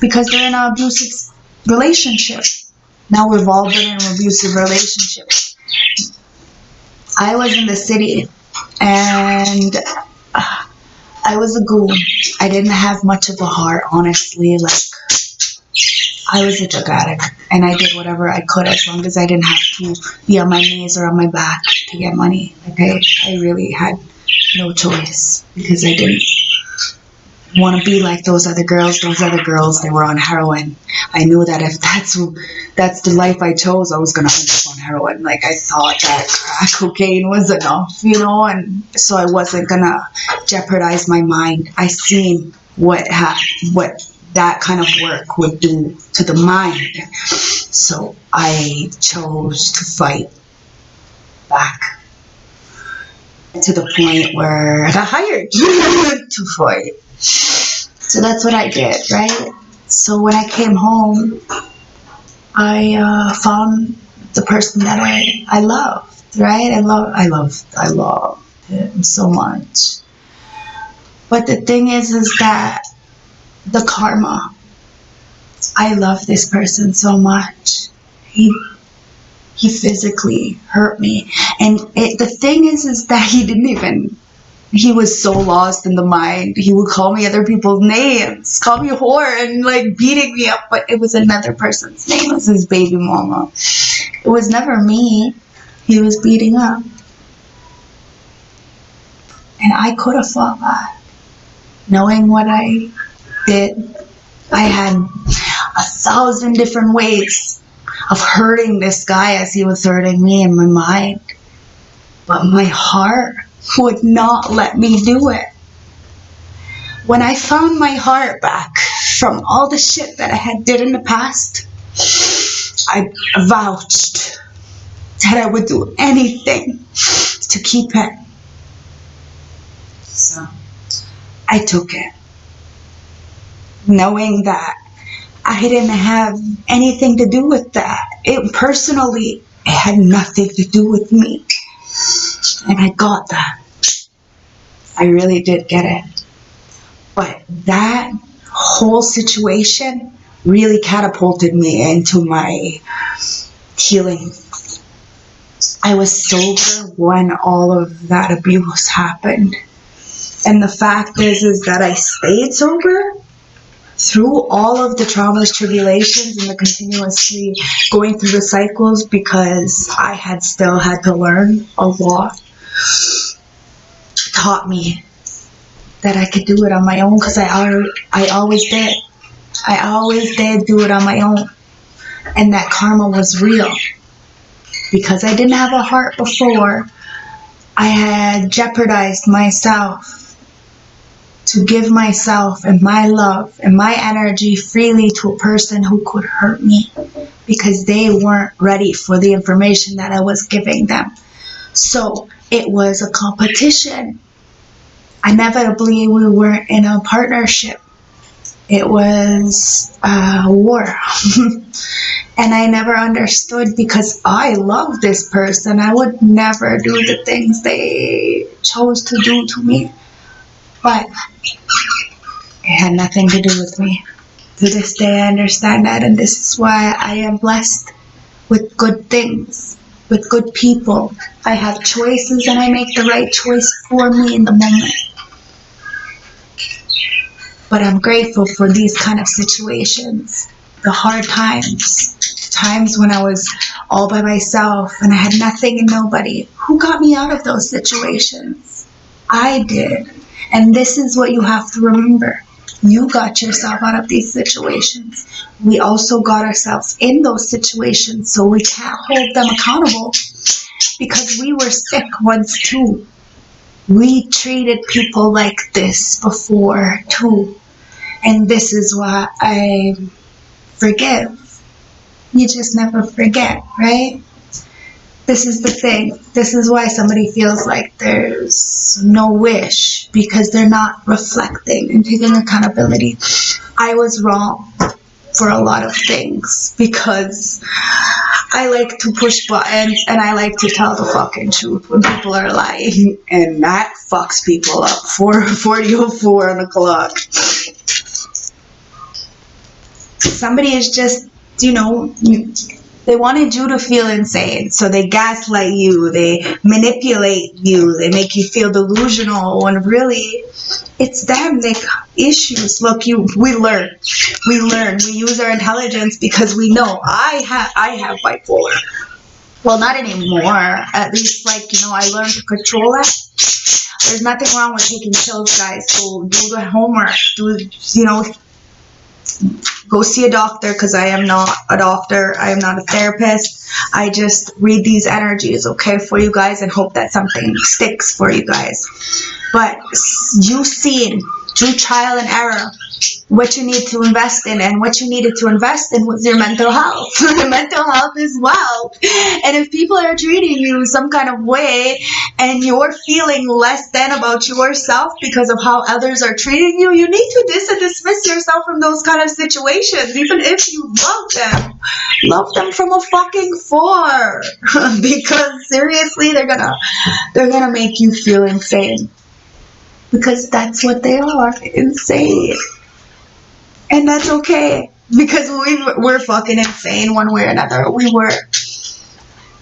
because they're in an abusive relationship. Now we've all been in an abusive relationship. I was in the city and I was a goon. I didn't have much of a heart, honestly. Like, I was a drug addict and I did whatever I could as long as I didn't have to be on my knees or on my back to get money. Okay, I really had no choice because I didn't want to be like those other girls. Those other girls, they were on heroin. I knew that if that's the life I chose, I was going to end up on heroin. Like, I thought that crack cocaine was enough, you know, and so I wasn't going to jeopardize my mind. I seen what that kind of work would do to the mind. So I chose to fight back to the point where I got hired to fight. So that's what I did, right? So when I came home, I found the person that I loved, right? I loved him so much. But the thing is that the karma, I love this person so much. He physically hurt me. And the thing is that he was so lost in the mind. He would call me other people's names, call me a whore, and like beating me up. But it was another person's name. It was his baby mama. It was never me. He was beating up. And I could have fought back. Knowing what I did, I had 1,000 different ways of hurting this guy as he was hurting me in my mind. But my heart would not let me do it. When I found my heart back from all the shit that I had did in the past, I vouched that I would do anything to keep it. So I took it, knowing that I didn't have anything to do with that. It had nothing to do with me. And I got that. I really did get it. But that whole situation really catapulted me into my healing. I was sober when all of that abuse happened. And the fact is that I stayed sober through all of the traumas, tribulations, and the continuously going through the cycles because I had still had to learn a lot. Taught me that I could do it on my own because I always did. I always did do it on my own. And that karma was real. Because I didn't have a heart before, I had jeopardized myself to give myself and my love and my energy freely to a person who could hurt me because they weren't ready for the information that I was giving them. So it was a competition. Inevitably, we weren't in a partnership. It was a war. And I never understood because I love this person. I would never do the things they chose to do to me. But it had nothing to do with me. To this day, I understand that. And this is why I am blessed with good things, with good people. I have choices and I make the right choice for me in the moment. But I'm grateful for these kind of situations, the hard times, times when I was all by myself and I had nothing and nobody. Who got me out of those situations? I did. And this is what you have to remember. You got yourself out of these situations. We also got ourselves in those situations, so we can't hold them accountable because we were sick once too. We treated people like this before too. And this is why I forgive. You just never forget, right? This is the thing. This is why somebody feels like there's no wish, because they're not reflecting and taking accountability. I was wrong for a lot of things because I like to push buttons and I like to tell the fucking truth when people are lying, and that fucks people up. 4:44 on the clock. Somebody is just, they wanted you to feel insane, so they gaslight you, they manipulate you, they make you feel delusional, when really it's them. They issues. Look, we learn, we use our intelligence because we know. I have bipolar. Well, not anymore. At least, I learned to control it. There's nothing wrong with taking pills, guys. So do the homework. Go see a doctor, because I am not a doctor. I am not a therapist. I just read these energies, okay, for you guys, and hope that something sticks for you guys. But you've seen through trial and error what you need to invest in, and what you needed to invest in was your mental health. Mental health is wealth. And if people are treating you some kind of way and you're feeling less than about yourself because of how others are treating you, you need to dismiss yourself from those kind of situations. Even if you love them from a fucking far. Because seriously, they're gonna make you feel insane. Because that's what they are, insane. And that's okay, because we're fucking insane one way or another. We were.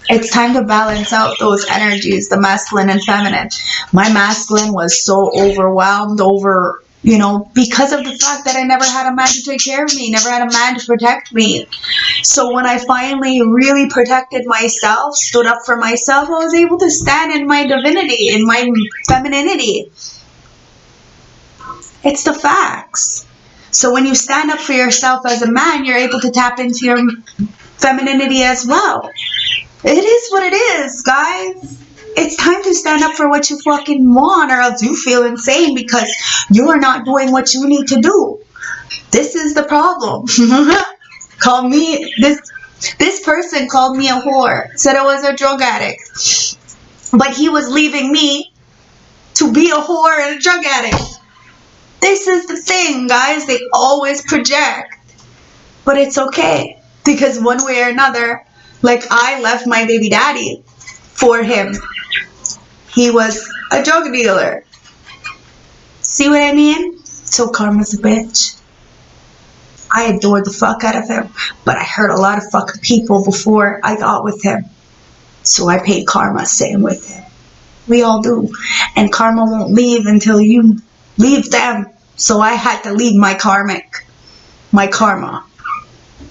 It's time to balance out those energies, the masculine and feminine. My masculine was so overwhelmed because of the fact that I never had a man to take care of me, never had a man to protect me. So when I finally really protected myself, stood up for myself, I was able to stand in my divinity, in my femininity. It's the facts. So when you stand up for yourself as a man, you're able to tap into your femininity as well. It is what it is, guys. It's time to stand up for what you fucking want, or else you feel insane because you're not doing what you need to do. This is the problem. This person called me a whore, said I was a drug addict. But he was leaving me to be a whore and a drug addict. This is the thing, guys. They always project. But it's okay. Because one way or another, I left my baby daddy for him. He was a drug dealer. See what I mean? So karma's a bitch. I adored the fuck out of him. But I hurt a lot of fucking people before I got with him. So I paid karma same with him. We all do. And karma won't leave until you leave them. So I had to leave my karma,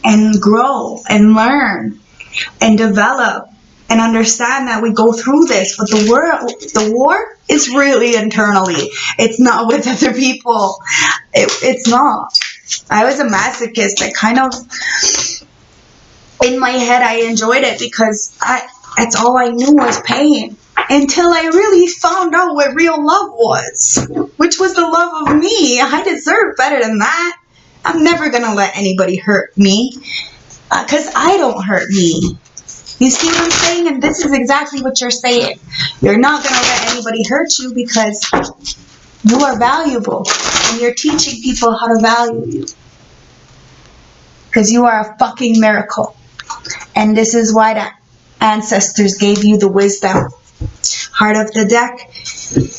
and grow and learn and develop and understand that we go through this. But the war is really internally. It's not with other people. It's not. I was a masochist. I kind of, in my head, I enjoyed it because that's all I knew was pain. Until I really found out what real love was, which was the love of me. I deserve better than that. I'm never going to let anybody hurt me, because I don't hurt me. You see what I'm saying? And this is exactly what you're saying. You're not going to let anybody hurt you because you are valuable, and you're teaching people how to value you. Because you are a fucking miracle. And this is why the ancestors gave you the wisdom. Heart of the deck,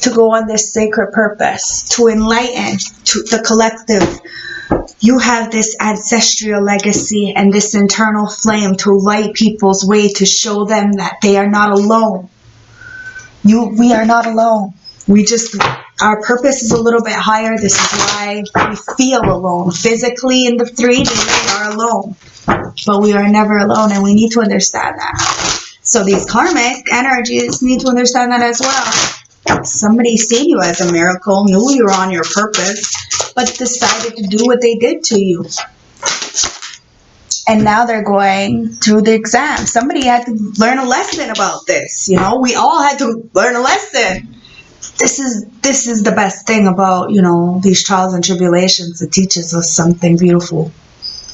to go on this sacred purpose, to enlighten to the collective. You have this ancestral legacy and this internal flame to light people's way, to show them that they are not alone. We are not alone. Our purpose is a little bit higher. This is why we feel alone. Physically, in the 3D, we are alone. But we are never alone, and we need to understand that. So these karmic energies need to understand that as well. Somebody seen you as a miracle, knew you were on your purpose, but decided to do what they did to you. And now they're going through the exam. Somebody had to learn a lesson about this. We all had to learn a lesson. this is the best thing about, these trials and tribulations. It teaches us something beautiful,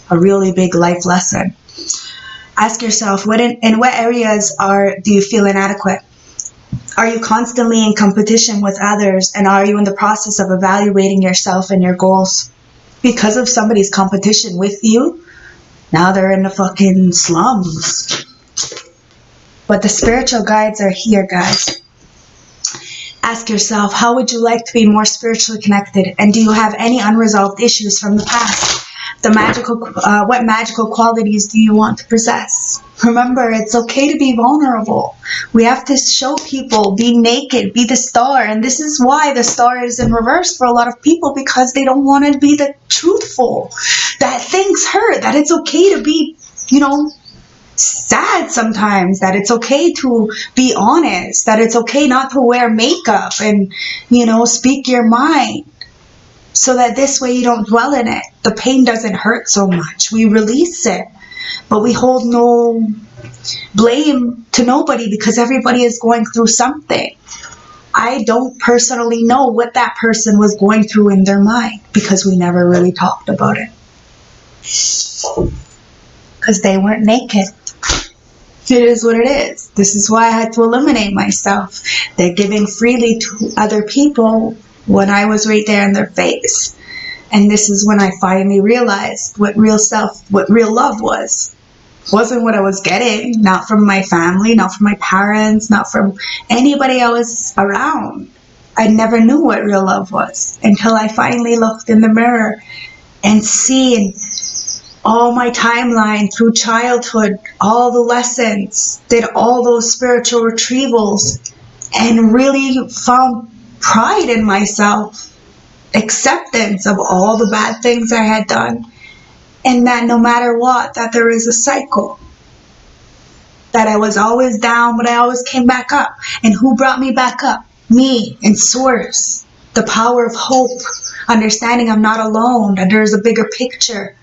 a really big life lesson. Ask yourself, in what areas do you feel inadequate? Are you constantly in competition with others, and are you in the process of evaluating yourself and your goals? Because of somebody's competition with you, now they're in the fucking slums. But the spiritual guides are here, guys. Ask yourself, how would you like to be more spiritually connected? And do you have any unresolved issues from the past? What magical qualities do you want to possess? Remember, it's okay to be vulnerable. We have to show people, be naked, be the star. And this is why the star is in reverse for a lot of people, because they don't want to be the truthful. That things hurt, that it's okay to be, sad sometimes, that it's okay to be honest, that it's okay not to wear makeup and, speak your mind. So that this way you don't dwell in it. The pain doesn't hurt so much. We release it. But we hold no blame to nobody, because everybody is going through something. I don't personally know what that person was going through in their mind, because we never really talked about it. Because they weren't naked. It is what it is. This is why I had to eliminate myself. They're giving freely to other people when I was right there in their face. And this is when I finally realized what real love was. Wasn't what I was getting, not from my family, not from my parents, not from anybody I was around. I never knew what real love was until I finally looked in the mirror and seen all my timeline through childhood, all the lessons, did all those spiritual retrievals, and really found pride in myself, acceptance of all the bad things I had done, and that no matter what, that there is a cycle, that I was always down, but I always came back up. And who brought me back up? Me and Source. The power of hope, understanding I'm not alone, that there's a bigger picture,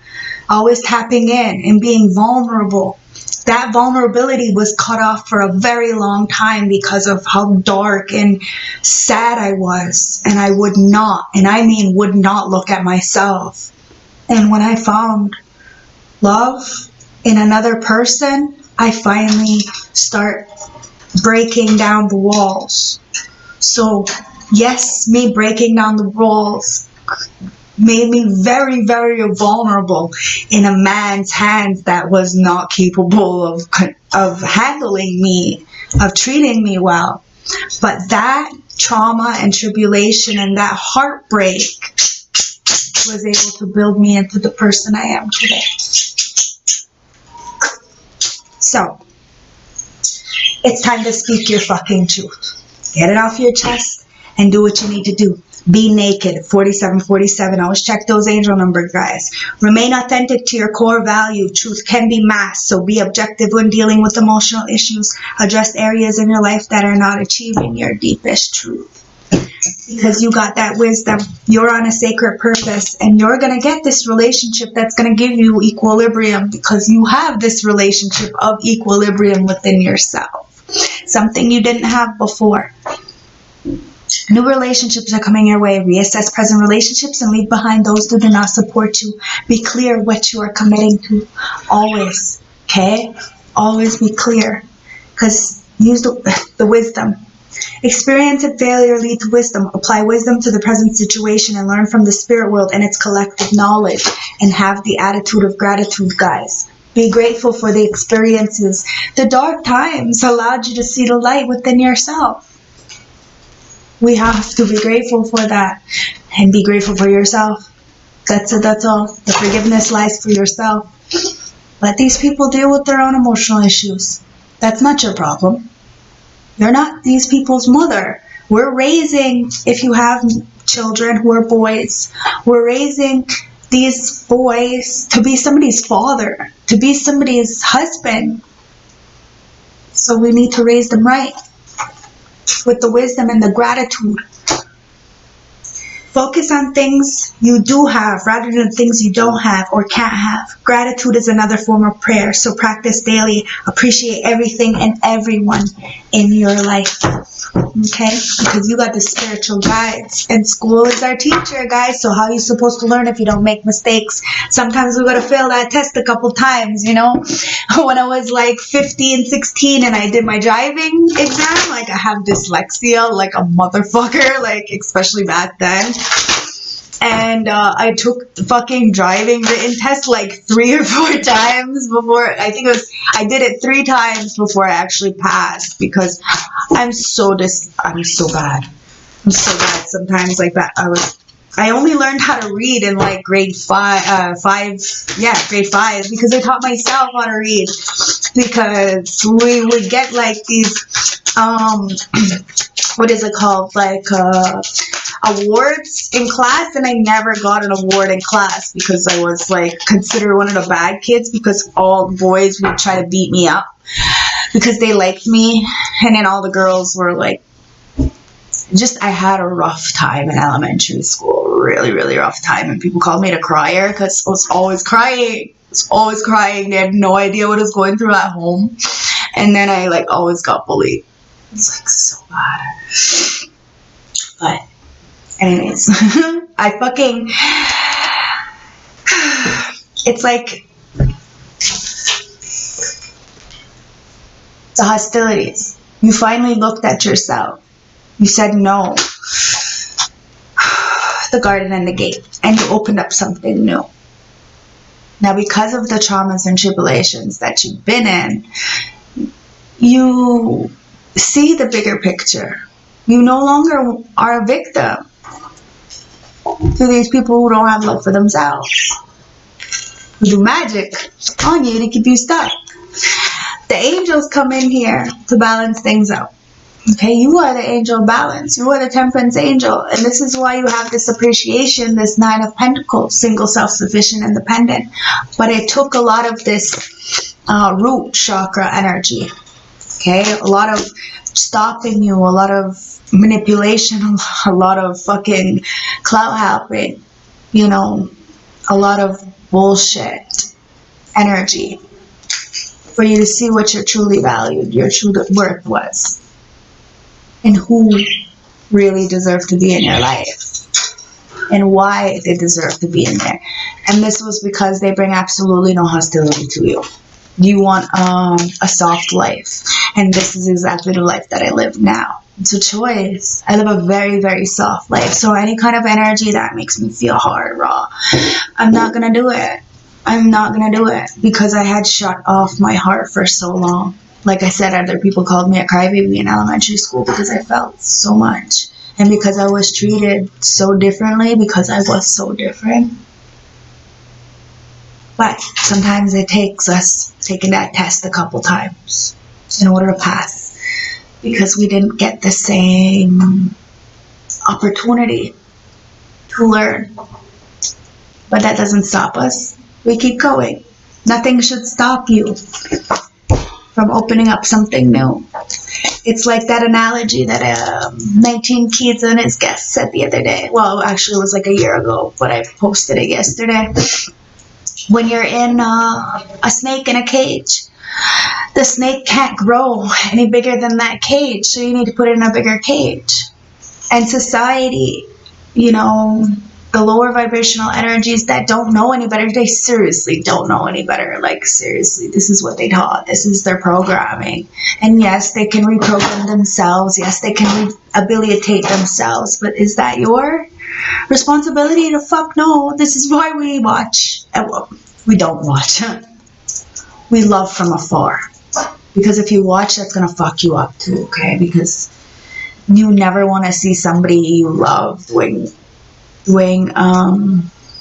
always tapping in and being vulnerable. That vulnerability was cut off for a very long time because of how dark and sad I was. And I would not, and I mean would not, look at myself. And when I found love in another person, I finally start breaking down the walls. So yes, me breaking down the walls made me very, very vulnerable in a man's hands that was not capable of handling me, of treating me well. But that trauma and tribulation and that heartbreak was able to build me into the person I am today. So, it's time to speak your fucking truth. Get it off your chest and do what you need to do. Be naked. 4747. Always check those angel numbers, guys. Remain authentic to your core value. Truth can be masked, so be objective when dealing with emotional issues. Address areas in your life that are not achieving your deepest truth. Because you got that wisdom. You're on a sacred purpose, and you're going to get this relationship that's going to give you equilibrium, because you have this relationship of equilibrium within yourself. Something you didn't have before. New relationships are coming your way. Reassess present relationships and leave behind those who do not support you. Be clear what you are committing to. Always. Okay? Always be clear. Because use the wisdom. Experience and failure lead to wisdom. Apply wisdom to the present situation and learn from the spirit world and its collective knowledge. And have the attitude of gratitude, guys. Be grateful for the experiences. The dark times allowed you to see the light within yourself. We have to be grateful for that, and be grateful for yourself. That's it, that's all. The forgiveness lies for yourself. Let these people deal with their own emotional issues. That's not your problem. You're not these people's mother. We're raising, if you have children who are boys, we're raising these boys to be somebody's father, to be somebody's husband. So we need to raise them right, with the wisdom and the gratitude. Focus on things you do have rather than things you don't have or can't have. Gratitude is another form of prayer, so practice daily. Appreciate everything and everyone in your life. Okay? Because you got the spiritual guides, and school is our teacher, guys. So how are you supposed to learn if you don't make mistakes? Sometimes we gotta fail that test a couple times, you know? When I was like 15, 16 and I did my driving exam, like I have dyslexia like a motherfucker, like especially back then. And I took the fucking driving written test like 3 or 4 times before, I think it was, I did it 3 times before I actually passed, because I'm so bad. I'm so bad sometimes like that. I only learned how to read in like grade 5, grade 5, because I taught myself how to read, because we would get like these, what is it called, like, awards in class, and I never got an award in class because I was like considered one of the bad kids, because all the boys would try to beat me up because they liked me, and then all the girls were like, just, I had a rough time in elementary school, really, really rough time, and people called me the crier because I was always crying. They had no idea what I was going through at home, and then I like always got bullied. It's like so bad. But anyways, I fucking, it's like the hostilities. You finally looked at yourself. You said no. The garden and the gate. And you opened up something new. Now, because of the traumas and tribulations that you've been in, you see the bigger picture. You no longer are a victim to these people who don't have love for themselves, who do magic on you to keep you stuck. The angels come in here to balance things out. Okay, you are the angel of balance. You are the temperance angel. And this is why you have this appreciation, this 9 of Pentacles, single, self-sufficient, independent. But it took a lot of this root chakra energy. Okay, a lot of stopping you, a lot of manipulation, a lot of fucking clout helping, you know, a lot of bullshit energy for you to see what your truly valued, your true worth was, and who really deserved to be in your life, and why they deserve to be in there. And this was because they bring absolutely no hostility to you. You want a soft life, and this is exactly the life that I live now. It's a choice. I live a very, very soft life. So any kind of energy that makes me feel hard, raw, I'm not gonna do it. I'm not gonna do it, because I had shut off my heart for so long. Like I said, other people called me a crybaby in elementary school because I felt so much, and because I was treated so differently, because I was so different. But sometimes it takes us taking that test a couple times in order to pass, because we didn't get the same opportunity to learn. But that doesn't stop us. We keep going. Nothing should stop you from opening up something new. It's like that analogy that 19 Keys and his guest said the other day. Well, actually it was like a year ago, but I posted it yesterday. When you're in a snake in a cage, the snake can't grow any bigger than that cage, so you need to put it in a bigger cage. And society, you know, the lower vibrational energies that don't know any better, they seriously don't know any better. Like, seriously, this is what they taught. This is their programming. And yes, they can reprogram themselves. Yes, they can rehabilitate themselves. But is that your responsibility? To fuck no. This is why we watch. We don't watch. We love from afar. Because if you watch, that's going to fuck you up too, okay? Because you never want to see somebody you love doing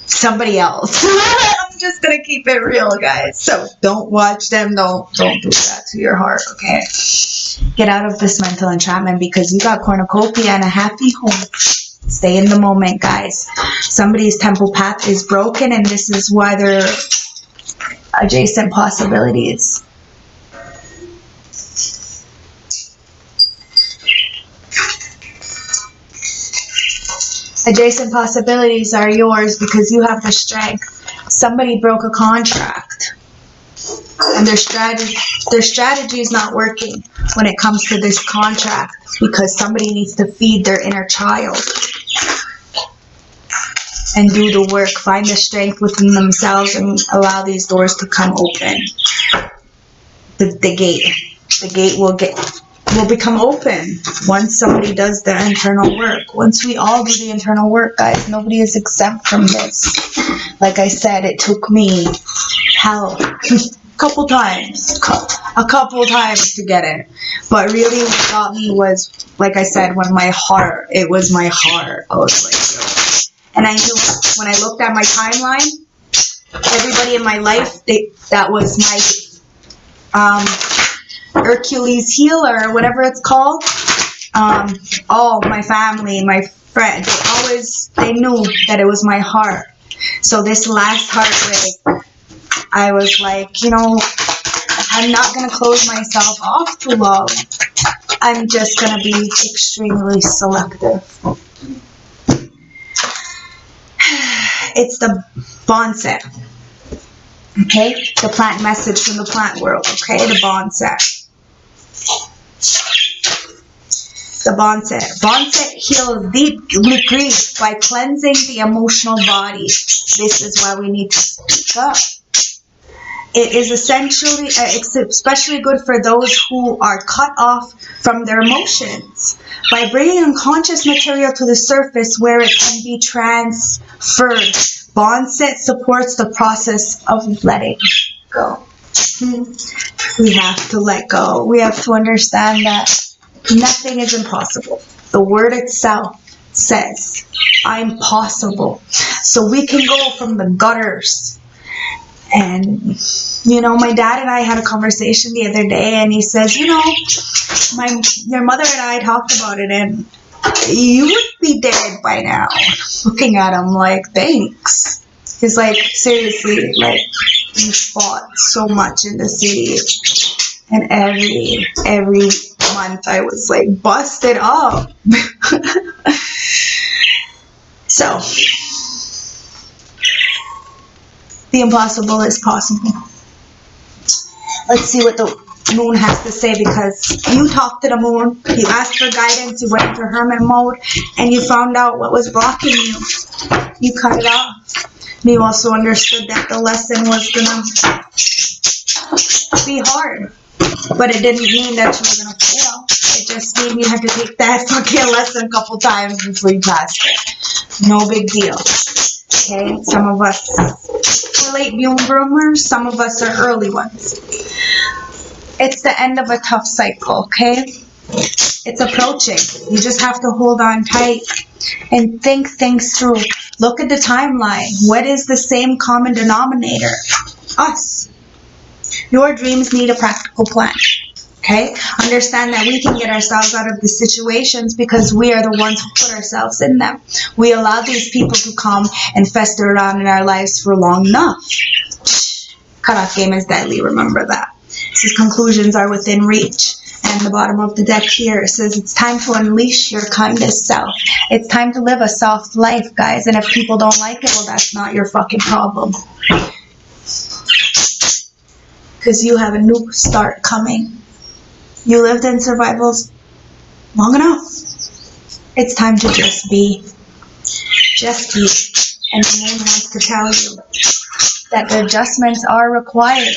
somebody else. I'm just going to keep it real, guys. So don't watch them. Don't do that to your heart, okay? Get out of this mental entrapment, because you got cornucopia and a happy home. Stay in the moment, guys. Somebody's temple path is broken, and this is why they're adjacent possibilities. Adjacent possibilities are yours because you have the strength. Somebody broke a contract. And their strategy is not working when it comes to this contract because somebody needs to feed their inner child and do the work, find the strength within themselves and allow these doors to come open. The gate will become open once somebody does the internal work. Once we all do the internal work, guys, nobody is exempt from this. Like I said, it took me hell. A couple times to get it, but really what got me was, like I said, it was my heart. I was like, and I knew when I looked at my timeline, everybody in my life, that was my Hercules healer or whatever it's called. All my family, my friends, they knew that it was my heart. So this last heartbreak, I was like, I'm not going to close myself off to love. I'm just going to be extremely selective. It's the bond set. Okay? The plant message from the plant world. Okay? The bond set. The bond set. Bond set heals deep grief by cleansing the emotional body. This is why we need to speak up. It is especially good for those who are cut off from their emotions by bringing unconscious material to the surface where it can be transferred. Bond set supports the process of letting go. We have to let go. We have to understand that nothing is impossible. The word itself says, I'm possible. So we can go from the gutters. And, my dad and I had a conversation the other day, and he says, your mother and I talked about it, and you would be dead by now. Looking at him like, thanks. He's like, seriously, like, you fought so much in the city, and every month I was like busted up. So, the impossible is possible. Let's see what the moon has to say, because you talked to the moon, you asked for guidance, you went into hermit mode, and you found out what was blocking you. You cut it off. And you also understood that the lesson was gonna be hard. But it didn't mean that you were gonna fail. It just means you had to take that fucking lesson a couple times before you passed it. No big deal. Okay? Some of us are late bloomers, some of us are early ones. It's the end of a tough cycle, okay? It's approaching. You just have to hold on tight and think things through. Look at the timeline. What is the same common denominator? Us. Your dreams need a practical plan. Okay? Understand that we can get ourselves out of the situations because we are the ones who put ourselves in them. We allow these people to come and fester around in our lives for long enough. Cutoff game is deadly, remember that. It says conclusions are within reach. And the bottom of the deck here, it says it's time to unleash your kindest self. It's time to live a soft life, guys. And if people don't like it, well, that's not your fucking problem. Because you have a new start coming. You lived in survivals long enough. It's time to just be. Just be. And the moon wants to tell you that the adjustments are required.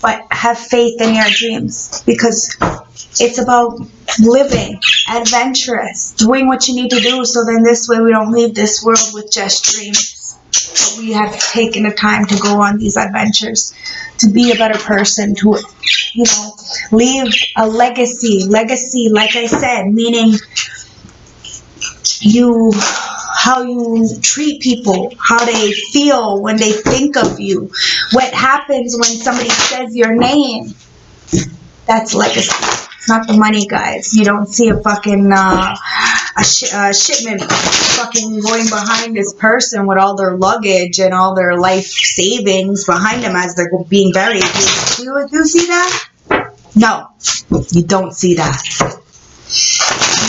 But have faith in your dreams, because it's about living, adventurous, doing what you need to do, so then this way we don't leave this world with just dreams. But we have taken the time to go on these adventures, to be a better person, to, leave a legacy. Legacy, like I said, meaning how you treat people, how they feel when they think of you, what happens when somebody says your name. That's legacy. It's not the money, guys. You don't see a fucking shipment fucking going behind this person with all their luggage and all their life savings behind them as they're being buried. Do you see that? No, you don't see that.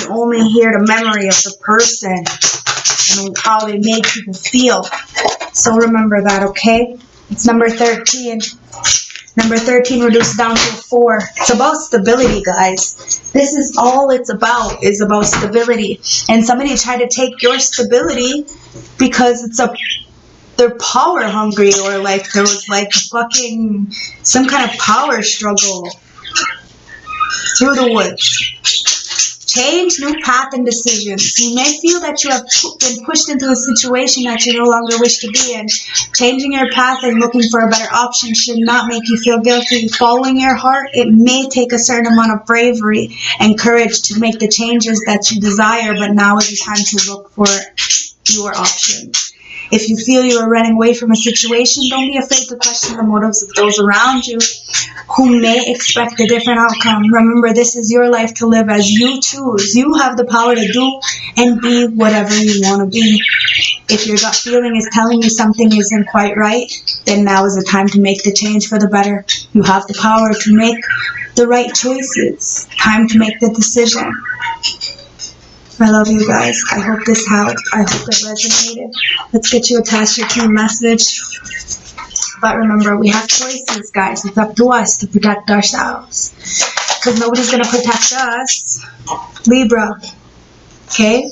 You only hear the memory of the person and how they made people feel. So remember that, okay? It's number 13. Number 13 reduced down to a 4. It's about stability, guys. This is all it's about, is about stability. And somebody tried to take your stability because they're power hungry, or like there was like some kind of power struggle through the woods. Change, new path, and decisions. You may feel that you have been pushed into a situation that you no longer wish to be in. Changing your path and looking for a better option should not make you feel guilty. Following your heart, it may take a certain amount of bravery and courage to make the changes that you desire, but now is the time to look for your options. If you feel you are running away from a situation, don't be afraid to question the motives of those around you who may expect a different outcome. Remember, this is your life to live as you choose. You have the power to do and be whatever you want to be. If your gut feeling is telling you something isn't quite right, then now is the time to make the change for the better. You have the power to make the right choices. Time to make the decision. I love you guys. I hope this helped. I hope it resonated. Let's get you a Tasha team message. But remember, we have choices, guys. It's up to us to protect ourselves. Because nobody's going to protect us. Libra. Okay?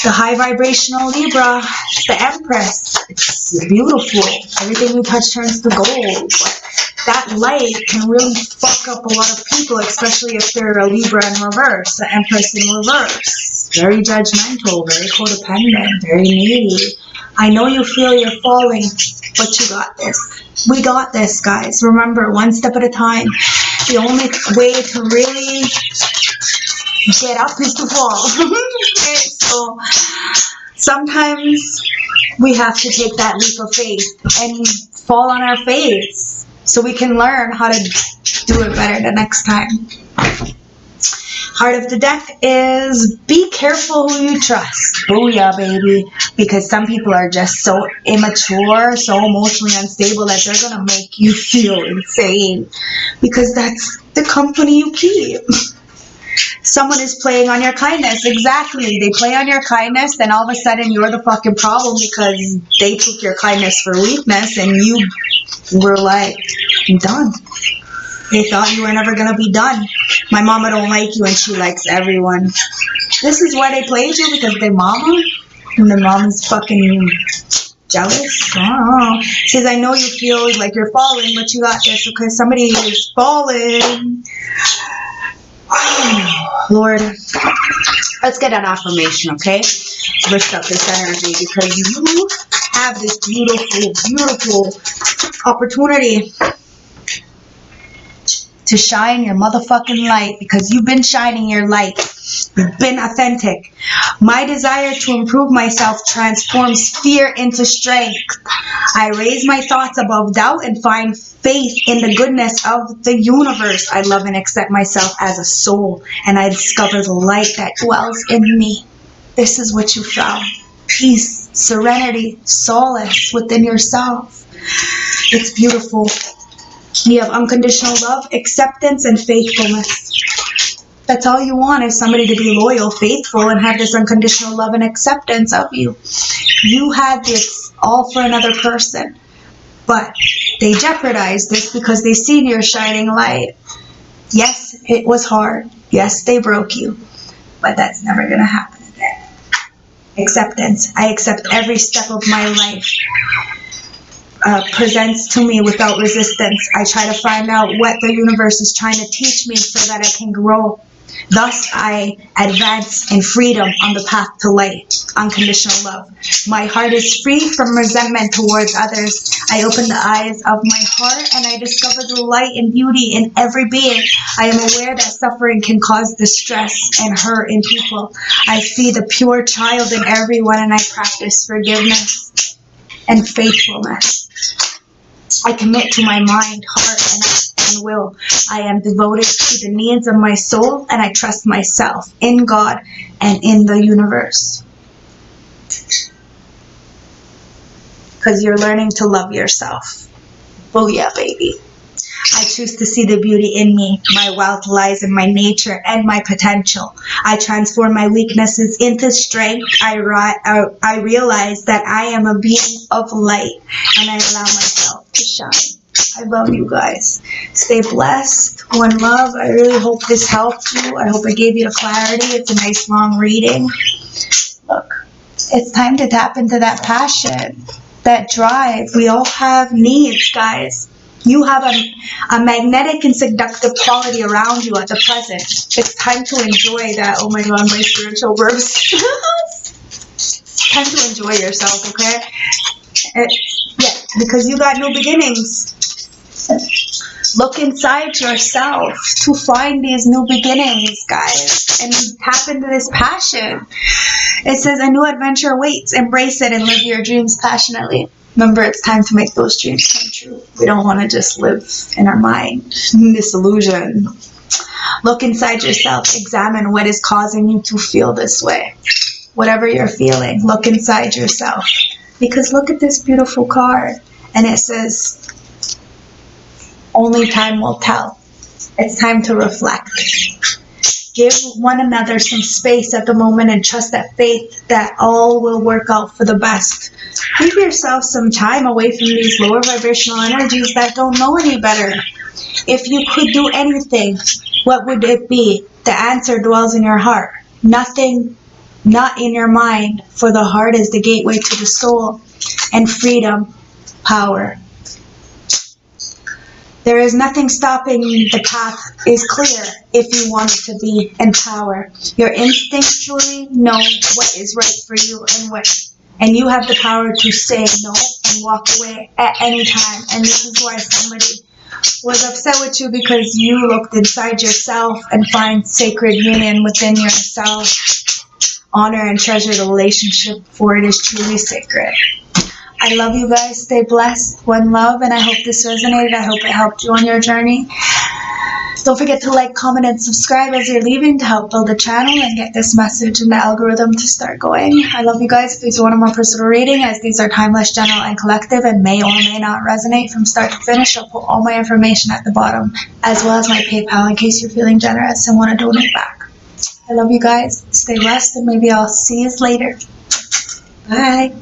The high vibrational Libra. It's the Empress. It's beautiful. Everything you touch turns to gold. But that light can really fuck up a lot of people, especially if they're a Libra in reverse, the Empress in reverse. Very judgmental, very codependent, very needy. I know you feel you're falling, but you got this. We got this, guys. Remember, one step at a time. The only way to really get up is to fall. Okay, so sometimes we have to take that leap of faith and fall on our face so we can learn how to do it better the next time. Heart of the deck is be careful who you trust. Booyah, baby. Because some people are just so immature, so emotionally unstable that they're going to make you feel insane. Because that's the company you keep. Someone is playing on your kindness. Exactly. They play on your kindness, and all of a sudden you're the fucking problem because they took your kindness for weakness and you were like, I'm done. They thought you were never going to be done. My mama don't like you and she likes everyone. This is why they played you, because their mama, and their mama's fucking jealous. I don't know. Says, I know you feel like you're falling, but you got this because somebody is falling. Oh, Lord. Let's get an affirmation, okay? Lift up this energy because you have this beautiful, beautiful opportunity to shine your motherfucking light, because you've been shining your light. You've been authentic. My desire to improve myself transforms fear into strength. I raise my thoughts above doubt and find faith in the goodness of the universe. I love and accept myself as a soul, and I discover the light that dwells in me. This is what you found. Peace, serenity, solace within yourself. It's beautiful. You have unconditional love, acceptance, and faithfulness. That's all you want, is somebody to be loyal, faithful, and have this unconditional love and acceptance of you. You had this all for another person, but they jeopardized this because they seen your shining light. Yes, it was hard. Yes, they broke you, but that's never going to happen again. Acceptance. I accept every step of my life. Presents to me without resistance. I try to find out what the universe is trying to teach me so that I can grow. Thus, I advance in freedom on the path to light, unconditional love. My heart is free from resentment towards others. I open the eyes of my heart and I discover the light and beauty in every being. I am aware that suffering can cause distress and hurt in people. I see the pure child in everyone, and I practice forgiveness and faithfulness. I commit to my mind, heart, and will. I am devoted to the needs of my soul, and I trust myself in God and in the universe. Because you're learning to love yourself. Booyah, baby. I choose to see the beauty in me. My wealth lies in my nature and my potential. I transform my weaknesses into strength. I realize that I am a being of light, and I allow myself to shine. I love you guys. Stay blessed. One love. I really hope this helped you. I hope it gave you clarity. It's a nice long reading. Look, it's time to tap into that passion, that drive. We all have needs, guys. You have a magnetic and seductive quality around you at the present. It's time to enjoy that. Oh my God, my spiritual verbs. It's time to enjoy yourself, okay? Yeah, because you got new beginnings. Look inside yourself to find these new beginnings, guys, and tap into this passion. It says a new adventure awaits. Embrace it and live your dreams passionately. Remember, it's time to make those dreams come true. We don't want to just live in our mind, in this illusion. Look inside yourself. Examine what is causing you to feel this way. Whatever you're feeling, look inside yourself. Because look at this beautiful card. And it says, only time will tell. It's time to reflect. Give one another some space at the moment and trust that faith that all will work out for the best. Give yourself some time away from these lower vibrational energies that don't know any better. If you could do anything, what would it be? The answer dwells in your heart. Nothing, not in your mind, for the heart is the gateway to the soul and freedom, power. There is nothing stopping you. The path is clear if you want it to be in power. You instinctually know what is right for you and you have the power to say no and walk away at any time. And this is why somebody was upset with you, because you looked inside yourself and find sacred union within yourself. Honor and treasure the relationship, for it is truly sacred. I love you guys. Stay blessed. One love. And I hope this resonated. I hope it helped you on your journey. Don't forget to like, comment, and subscribe as you're leaving to help build the channel and get this message in the algorithm to start going. I love you guys. Please want a more personal reading, as these are timeless, general, and collective, and may or may not resonate from start to finish. I'll put all my information at the bottom, as well as my PayPal, in case you're feeling generous and want to donate back. I love you guys. Stay blessed, and maybe I'll see you later. Bye.